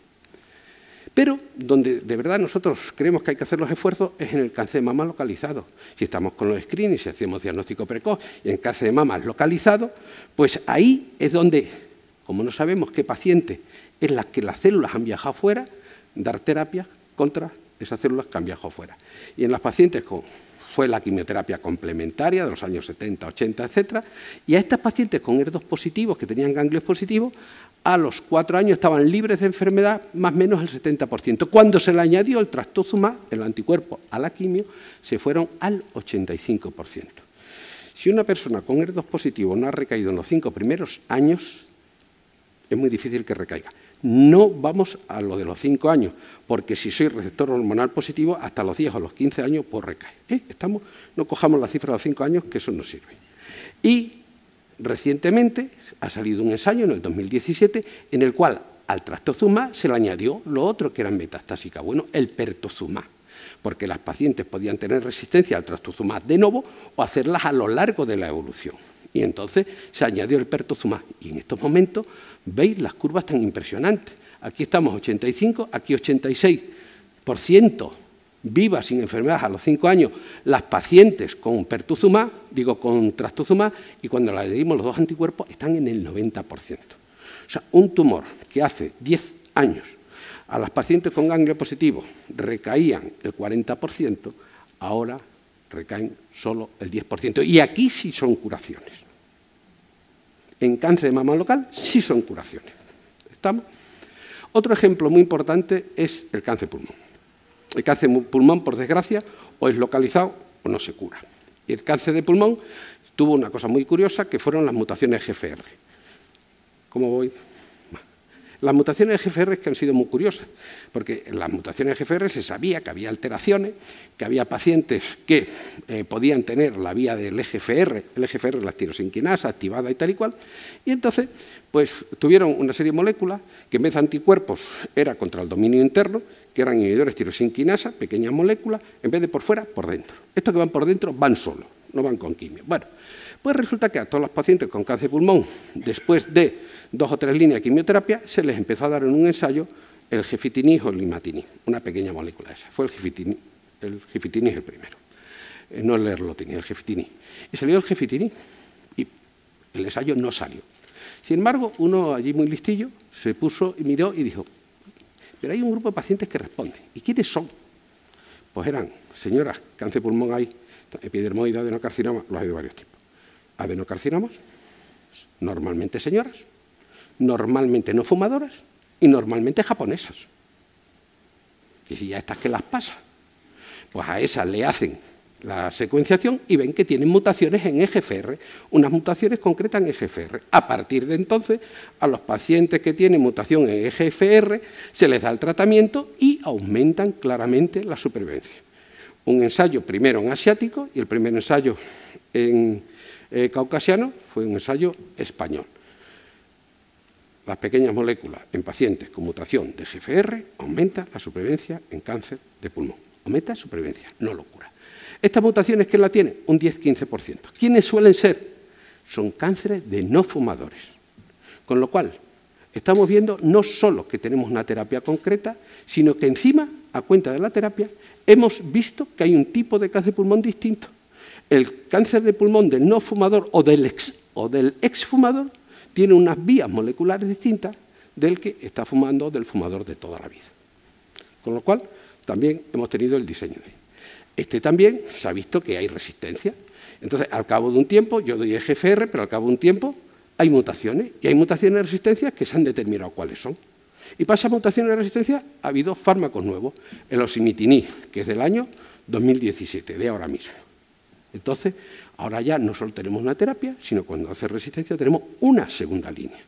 Pero donde de verdad nosotros creemos que hay que hacer los esfuerzos es en el cáncer de mama localizado. Si estamos con los screenings, si hacemos diagnóstico precoz y en cáncer de mama localizado, pues ahí es donde, como no sabemos qué paciente es la que las células han viajado fuera, dar terapia contra esas células que han viajado fuera. Y en las pacientes fue la quimioterapia complementaria de los años 70, 80, etcétera, y a estas pacientes con ER2 positivos, que tenían ganglios positivos, a los 4 años estaban libres de enfermedad más o menos el 70%. Cuando se le añadió el trastuzumab, el anticuerpo, a la quimio, se fueron al 85%. Si una persona con ER2 positivo no ha recaído en los 5 primeros años, es muy difícil que recaiga. No vamos a lo de los 5 años, porque si soy receptor hormonal positivo, hasta los 10 o los 15 años puedo recaer. No cojamos la cifra de los 5 años, que eso no sirve. Y recientemente ha salido un ensayo en el 2017 en el cual al trastuzumab se le añadió lo otro que era metastásica, bueno, el pertuzumab. porque las pacientes podían tener resistencia al trastuzumab de novo o hacerlas a lo largo de la evolución. Y entonces se añadió el pertuzumab. Y en estos momentos veis las curvas tan impresionantes. Aquí estamos 85, aquí 86% vivas sin enfermedades a los 5 años, las pacientes con pertuzumab, con trastuzumab, y cuando le dimos los 2 anticuerpos están en el 90%. O sea, un tumor que hace 10 años a las pacientes con ganglio positivo recaían el 40%, ahora recaen solo el 10%. Y aquí sí son curaciones. En cáncer de mama local sí son curaciones. ¿Estamos? Otro ejemplo muy importante es el cáncer pulmón. El cáncer de pulmón, por desgracia, o es localizado o no se cura. Y el cáncer de pulmón tuvo una cosa muy curiosa, que fueron las mutaciones GFR. ¿Cómo voy? Las mutaciones GFR que han sido muy curiosas, porque en las mutaciones GFR se sabía que había alteraciones, que había pacientes que podían tener la vía del EGFR, el EGFR es la tirosinquinasa activada y tal y cual, y entonces pues tuvieron una serie de moléculas que en vez de anticuerpos era contra el dominio interno, que eran inhibidores tirosinquinasa, pequeñas moléculas, en vez de por fuera, por dentro. Estos que van por dentro van solos, no van con quimio. Bueno, pues resulta que a todos los pacientes con cáncer de pulmón, después de 2 o 3 líneas de quimioterapia, se les empezó a dar en un ensayo el gefitinib o el limatinib, una pequeña molécula esa. Fue el gefitinib el primero, no el erlotinib, el gefitinib. Y salió el gefitinib y el ensayo no salió. Sin embargo, uno allí muy listillo se puso y miró y dijo, pero hay un grupo de pacientes que responden. ¿Y quiénes son? Pues eran señoras, cáncer de pulmón hay, epidermoide, adenocarcinoma, los hay de varios tipos. Adenocarcinomas, normalmente señoras, normalmente no fumadoras y normalmente japonesas. Y si ya estas que las pasa, pues a esas le hacen la secuenciación y ven que tienen mutaciones en EGFR, unas mutaciones concretas en EGFR. A partir de entonces, a los pacientes que tienen mutación en EGFR se les da el tratamiento y aumentan claramente la supervivencia. Un ensayo primero en asiático y el primer ensayo en caucasiano fue un ensayo español. Las pequeñas moléculas en pacientes con mutación de EGFR aumentan la supervivencia en cáncer de pulmón. Aumenta supervivencia, no lo cura. Estas mutaciones, ¿quién la tiene? Un 10-15%. ¿Quiénes suelen ser? Son cánceres de no fumadores. Con lo cual, estamos viendo no solo que tenemos una terapia concreta, sino que encima, a cuenta de la terapia, hemos visto que hay un tipo de cáncer de pulmón distinto. El cáncer de pulmón del no fumador o del exfumador tiene unas vías moleculares distintas del que está fumando o del fumador de toda la vida. Con lo cual, también hemos tenido el diseño de también se ha visto que hay resistencia. Entonces, al cabo de un tiempo, yo doy EGFR, pero al cabo de un tiempo hay mutaciones, y hay mutaciones de resistencia que se han determinado cuáles son. Y para esas mutaciones de resistencia ha habido fármacos nuevos, el ositinib, que es del año 2017, de ahora mismo. Entonces, ahora ya no solo tenemos una terapia, sino cuando hace resistencia tenemos una segunda línea.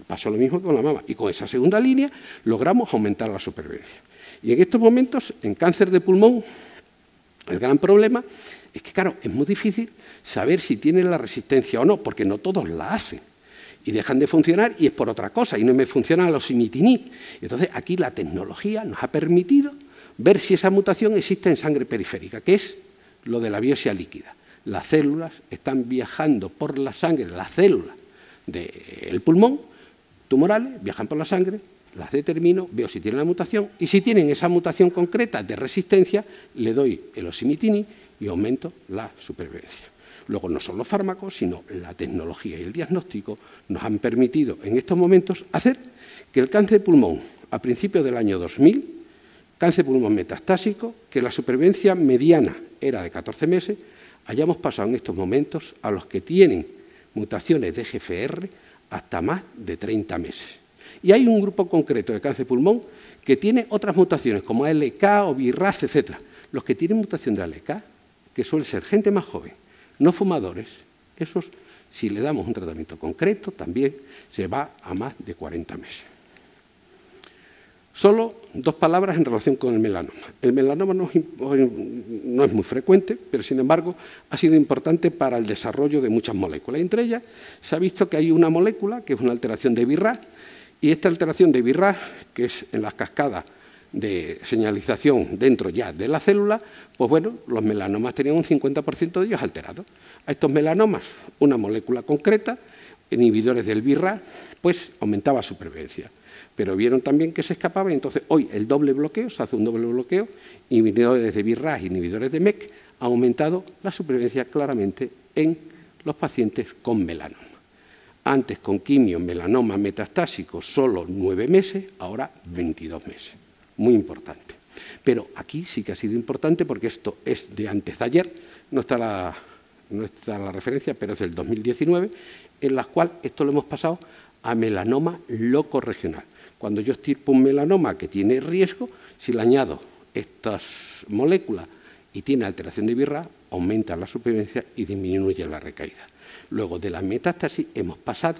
Pasó lo mismo que con la mama, y con esa segunda línea logramos aumentar la supervivencia. Y en estos momentos, en cáncer de pulmón, el gran problema es que, claro, es muy difícil saber si tienen la resistencia o no, porque no todos la hacen. Y dejan de funcionar y es por otra cosa, y no me funcionan los ositinib. Entonces, aquí la tecnología nos ha permitido ver si esa mutación existe en sangre periférica, que es lo de la biopsia líquida. Las células están viajando por la sangre, las células del pulmón, tumorales, viajan por la sangre, las determino, veo si tienen la mutación, y si tienen esa mutación concreta de resistencia, le doy el ositinib y aumento la supervivencia. Luego, no son los fármacos, sino la tecnología y el diagnóstico nos han permitido en estos momentos hacer que el cáncer de pulmón, a principios del año 2000, cáncer de pulmón metastásico, que la supervivencia mediana era de 14 meses, hayamos pasado en estos momentos a los que tienen mutaciones de EGFR hasta más de 30 meses. Y hay un grupo concreto de cáncer de pulmón que tiene otras mutaciones, como ALK o BRAF, etc. Los que tienen mutación de ALK, que suele ser gente más joven, no fumadores, esos, si le damos un tratamiento concreto, también se va a más de 40 meses. Solo 2 palabras en relación con el melanoma. El melanoma no es muy frecuente, pero sin embargo ha sido importante para el desarrollo de muchas moléculas. Entre ellas se ha visto que hay una molécula que es una alteración de BRAF, y esta alteración de BRAF, que es en las cascadas de señalización dentro ya de la célula, pues bueno, los melanomas tenían un 50% de ellos alterados. A estos melanomas, una molécula concreta, inhibidores del BRAF, pues aumentaba su supervivencia. Pero vieron también que se escapaba y entonces hoy el doble bloqueo, se hace un doble bloqueo, inhibidores de BRAF, inhibidores de MEK, ha aumentado la supervivencia claramente en los pacientes con melanoma. Antes con quimio, melanoma metastásico, solo 9 meses, ahora 22 meses. Muy importante. Pero aquí sí que ha sido importante porque esto es de antes de ayer, no está la referencia, pero es del 2019, en la cual esto lo hemos pasado a melanoma locorregional. Cuando yo estirpo un melanoma que tiene riesgo, si le añado estas moléculas y tiene alteración de BRAF, aumenta la supervivencia y disminuye la recaída. Luego de la metástasis hemos pasado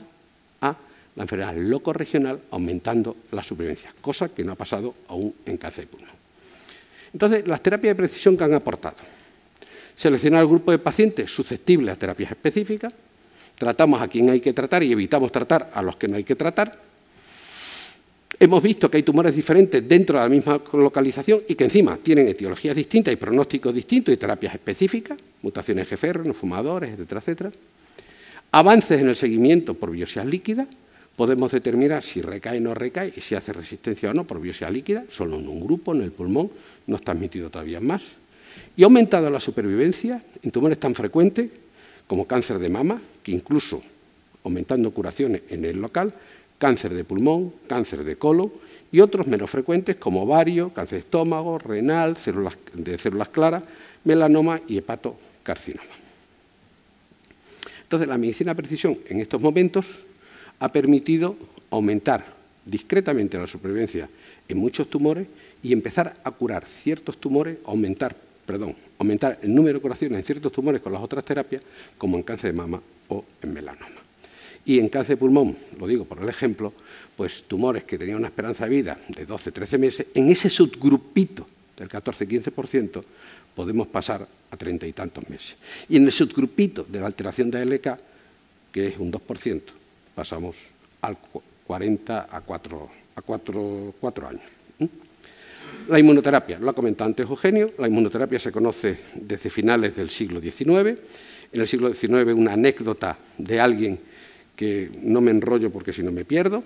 a la enfermedad locorregional, aumentando la supervivencia, cosa que no ha pasado aún en cáncer de pulmón. Entonces, las terapias de precisión que han aportado. Seleccionar el grupo de pacientes susceptibles a terapias específicas, tratamos a quien hay que tratar y evitamos tratar a los que no hay que tratar. Hemos visto que hay tumores diferentes dentro de la misma localización y que encima tienen etiologías distintas y pronósticos distintos y terapias específicas, mutaciones GFR, no fumadores, etcétera, etcétera. Avances en el seguimiento por biopsias líquidas, podemos determinar si recae o no recae y si hace resistencia o no por biopsia líquida, solo en un grupo, en el pulmón, no está admitido todavía más. Y ha aumentado la supervivencia en tumores tan frecuentes como cáncer de mama, que incluso aumentando curaciones en el local, cáncer de pulmón, cáncer de colon y otros menos frecuentes como ovario, cáncer de estómago, renal, de células claras, melanoma y hepatocarcinoma. Entonces, la medicina de precisión en estos momentos ha permitido aumentar discretamente la supervivencia en muchos tumores y empezar a curar ciertos tumores, aumentar el número de curaciones en ciertos tumores con las otras terapias, como en cáncer de mama o en melanoma. Y en cáncer de pulmón, lo digo por el ejemplo, pues tumores que tenían una esperanza de vida de 12-13 meses, en ese subgrupito del 14-15%, podemos pasar a 30 y tantos meses. Y en el subgrupito de la alteración de ALK, que es un 2%, pasamos al 40 a 4 años. La inmunoterapia, lo ha comentado antes Eugenio, la inmunoterapia se conoce desde finales del siglo XIX. En el siglo XIX, una anécdota de alguien que no me enrollo porque si no me pierdo,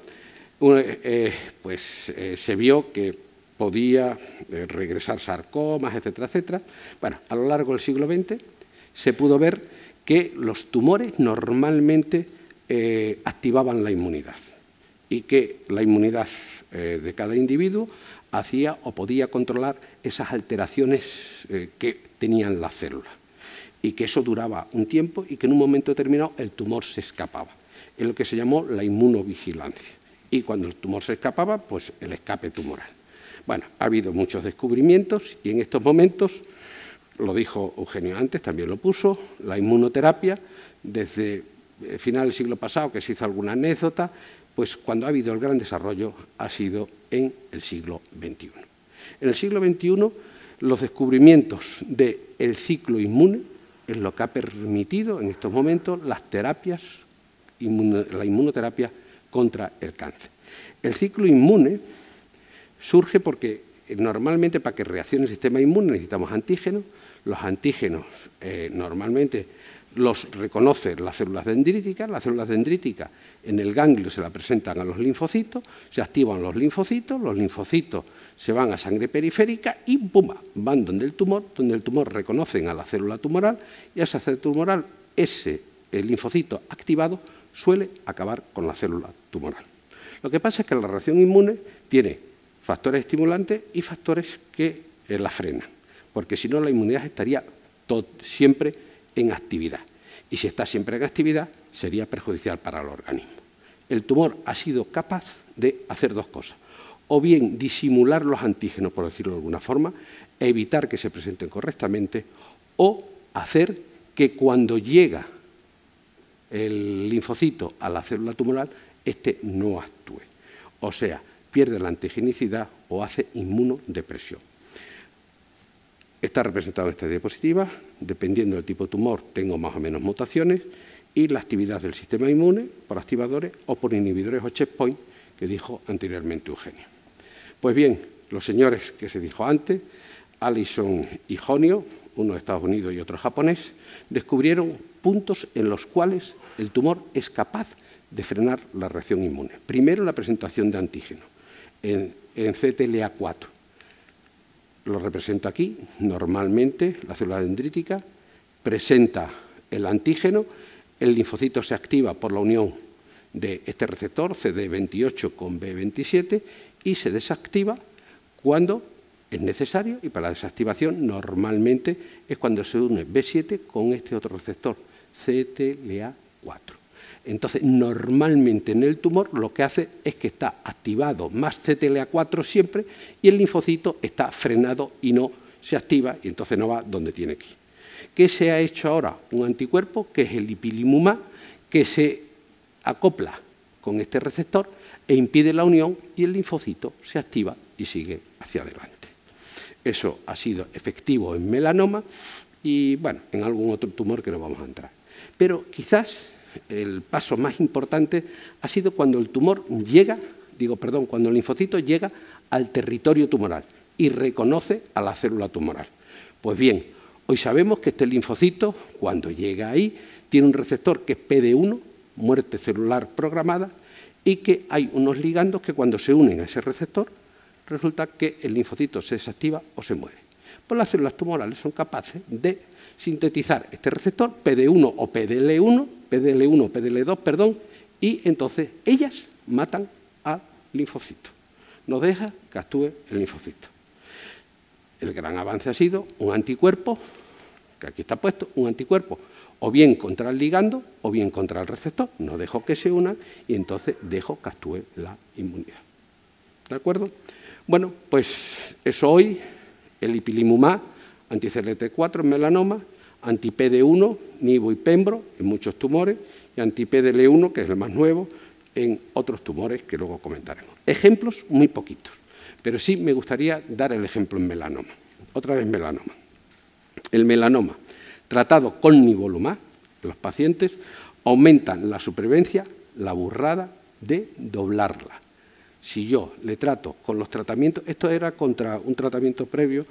se vio que podía regresar sarcomas, etcétera, etcétera. Bueno, a lo largo del siglo XX se pudo ver que los tumores normalmente activaban la inmunidad y que la inmunidad de cada individuo hacía o podía controlar esas alteraciones que tenían las células y que eso duraba un tiempo y que en un momento determinado el tumor se escapaba. Es lo que se llamó la inmunovigilancia. Y cuando el tumor se escapaba, pues el escape tumoral. Bueno, ha habido muchos descubrimientos y en estos momentos, lo dijo Eugenio antes, también lo puso, la inmunoterapia, desde el final del siglo pasado, que se hizo alguna anécdota, pues cuando ha habido el gran desarrollo ha sido en el siglo XXI. En el siglo XXI, los descubrimientos del ciclo inmune es lo que ha permitido en estos momentos las terapias, la inmunoterapia contra el cáncer. El ciclo inmune surge porque normalmente para que reaccione el sistema inmune necesitamos antígenos. Los antígenos normalmente los reconocen las células dendríticas. Las células dendríticas en el ganglio se la presentan a los linfocitos, se activan los linfocitos se van a sangre periférica y ¡pum!, van donde el tumor reconocen a la célula tumoral y a esa célula tumoral, el linfocito activado suele acabar con la célula tumoral. Lo que pasa es que la reacción inmune tiene factores estimulantes y factores que la frenan, porque si no la inmunidad estaría siempre en actividad. Y si está siempre en actividad, sería perjudicial para el organismo. El tumor ha sido capaz de hacer dos cosas. O bien disimular los antígenos, por decirlo de alguna forma, evitar que se presenten correctamente, o hacer que cuando llega el linfocito a la célula tumoral, éste no actúe. O sea, pierde la antigenicidad o hace inmunodepresión. Está representado en esta diapositiva. Dependiendo del tipo de tumor, tengo más o menos mutaciones y la actividad del sistema inmune por activadores o por inhibidores o checkpoint que dijo anteriormente Eugenio. Pues bien, los señores que se dijo antes, Allison y Honio, uno de Estados Unidos y otro japonés, descubrieron puntos en los cuales el tumor es capaz de frenar la reacción inmune. Primero, la presentación de antígeno en CTLA4. Lo represento aquí. Normalmente, la célula dendrítica presenta el antígeno, el linfocito se activa por la unión de este receptor, CD28 con B27, y se desactiva cuando es necesario, y para la desactivación normalmente es cuando se une B7 con este otro receptor, CTLA4. Entonces, normalmente en el tumor lo que hace es que está activado más CTLA4 siempre y el linfocito está frenado y no se activa y entonces no va donde tiene que ir. ¿Qué se ha hecho ahora? Un anticuerpo que es el ipilimumab, que se acopla con este receptor e impide la unión y el linfocito se activa y sigue hacia adelante. Eso ha sido efectivo en melanoma y, bueno, en algún otro tumor que no vamos a entrar. Pero quizás el paso más importante ha sido cuando el tumor llega, cuando el linfocito llega al territorio tumoral y reconoce a la célula tumoral. Pues bien, hoy sabemos que este linfocito, cuando llega ahí, tiene un receptor que es PD1, muerte celular programada, y que hay unos ligandos que cuando se unen a ese receptor, resulta que el linfocito se desactiva o se muere. Pues las células tumorales son capaces de sintetizar este receptor, PD1 o PDL1, PDL2, y entonces ellas matan al linfocito. Nos deja que actúe el linfocito. El gran avance ha sido un anticuerpo, que aquí está puesto, un anticuerpo o bien contra el ligando o bien contra el receptor. No dejo que se unan y entonces dejo que actúe la inmunidad. ¿De acuerdo? Bueno, pues eso hoy, el ipilimumab, anti-CLT4 en melanoma, anti-PD1, nivo y pembro en muchos tumores y anti-PDL1, que es el más nuevo, en otros tumores que luego comentaremos. Ejemplos muy poquitos, pero sí me gustaría dar el ejemplo en melanoma. Otra vez melanoma. El melanoma tratado con nivolumab, los pacientes aumentan la supervivencia, la burrada de doblarla. Si yo le trato con los tratamientos, esto era contra un tratamiento previo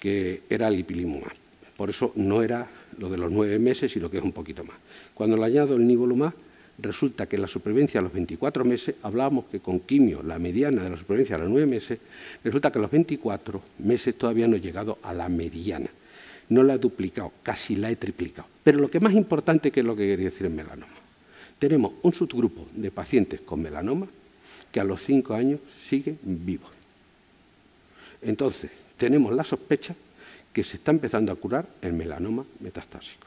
que era el ipilimumab. Por eso no era lo de los 9 meses, sino que es un poquito más. Cuando le añado el nivolumab, resulta que la supervivencia a los 24 meses, hablábamos que con quimio la mediana de la supervivencia a los 9 meses, resulta que a los 24 meses todavía no he llegado a la mediana. No la he duplicado, casi la he triplicado. Pero lo que más importante, que es lo que quería decir en melanoma, tenemos un subgrupo de pacientes con melanoma que a los 5 años siguen vivos. Entonces, tenemos la sospecha que se está empezando a curar el melanoma metastásico.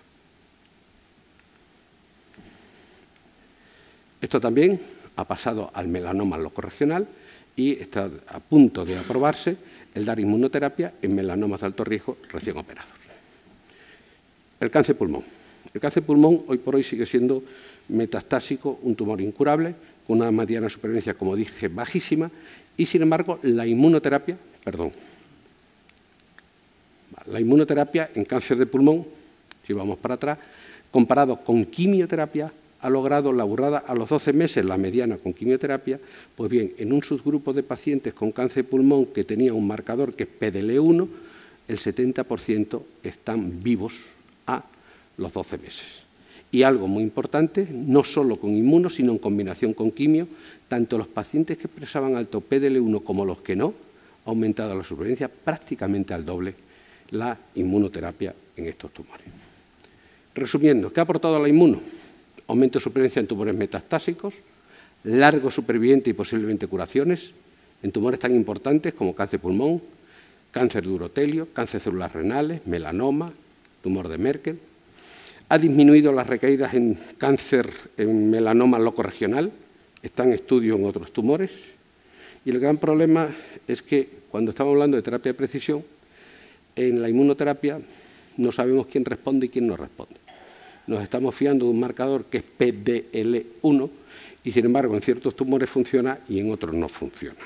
Esto también ha pasado al melanoma locorregional y está a punto de aprobarse el dar inmunoterapia en melanomas de alto riesgo recién operados. El cáncer pulmón. El cáncer pulmón hoy por hoy sigue siendo metastásico, un tumor incurable, con una mediana supervivencia, como dije, bajísima, y sin embargo la inmunoterapia en cáncer de pulmón, si vamos para atrás, comparado con quimioterapia, ha logrado la burrada a los 12 meses, la mediana con quimioterapia. Pues bien, en un subgrupo de pacientes con cáncer de pulmón que tenía un marcador que es PDL1, el 70% están vivos a los 12 meses. Y algo muy importante, no solo con inmuno, sino en combinación con quimio, tanto los pacientes que expresaban alto PDL1 como los que no, ha aumentado la supervivencia prácticamente al doble la inmunoterapia en estos tumores. Resumiendo, ¿qué ha aportado la inmuno? Aumento de supervivencia en tumores metastásicos, largo superviviente y posiblemente curaciones en tumores tan importantes como cáncer de pulmón, cáncer de urotelio, cáncer celular renales, melanoma, tumor de Merkel. Ha disminuido las recaídas en cáncer en melanoma locorregional, está en estudio en otros tumores. Y el gran problema es que cuando estamos hablando de terapia de precisión, en la inmunoterapia no sabemos quién responde y quién no responde. Nos estamos fiando de un marcador que es PDL1 y, sin embargo, en ciertos tumores funciona y en otros no funciona.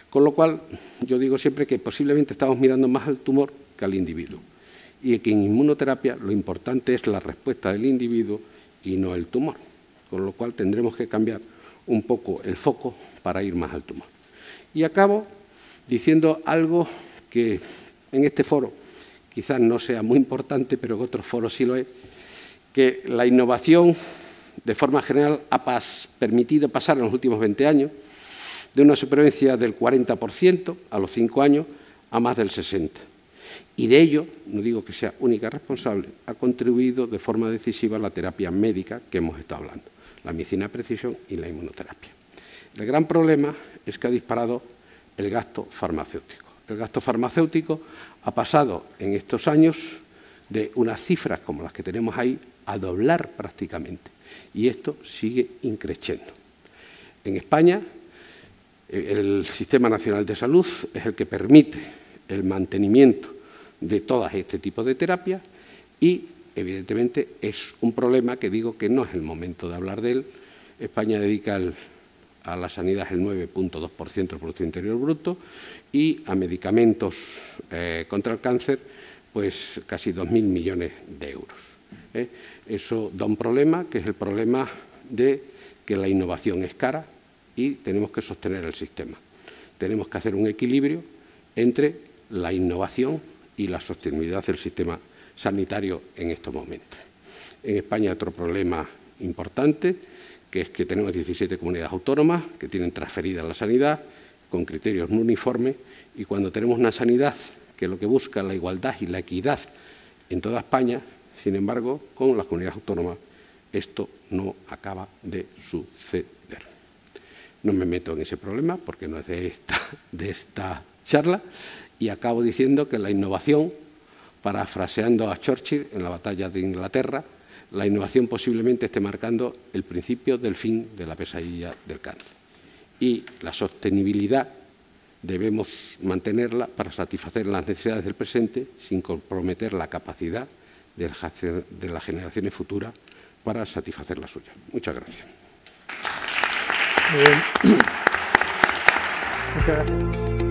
Con lo cual, yo digo siempre que posiblemente estamos mirando más al tumor que al individuo y que en inmunoterapia lo importante es la respuesta del individuo y no el tumor. Con lo cual, tendremos que cambiar un poco el foco para ir más al tumor. Y acabo diciendo algo que en este foro quizás no sea muy importante, pero en otros foros sí lo es, que la innovación, de forma general, ha permitido pasar en los últimos 20 años de una supervivencia del 40% a los 5 años a más del 60%. Y de ello, no digo que sea única responsable, ha contribuido de forma decisiva la terapia médica que hemos estado hablando, la medicina de precisión y la inmunoterapia. El gran problema es que ha disparado el gasto farmacéutico. El gasto farmacéutico ha pasado en estos años de unas cifras como las que tenemos ahí a doblar prácticamente. Y esto sigue increciendo. En España, el Sistema Nacional de Salud es el que permite el mantenimiento de todas este tipo de terapias y, evidentemente, es un problema que digo que no es el momento de hablar de él. España dedica a la sanidad el 9,2% del Producto Interior Bruto y a medicamentos contra el cáncer, pues casi 2.000 millones de euros. Eso da un problema, que es el problema de que la innovación es cara y tenemos que sostener el sistema. Tenemos que hacer un equilibrio entre la innovación y la sostenibilidad del sistema sanitario en estos momentos. En España hay otro problema importante, que es que tenemos 17 comunidades autónomas que tienen transferida la sanidad con criterios no uniformes, y cuando tenemos una sanidad que lo que busca es la igualdad y la equidad en toda España, sin embargo, con las comunidades autónomas esto no acaba de suceder. No me meto en ese problema porque no es de esta charla, y acabo diciendo que la innovación, parafraseando a Churchill en la batalla de Inglaterra, la innovación posiblemente esté marcando el principio del fin de la pesadilla del cáncer. Y la sostenibilidad debemos mantenerla para satisfacer las necesidades del presente sin comprometer la capacidad de las generaciones futuras para satisfacer la suya. Muchas gracias. Muchas gracias.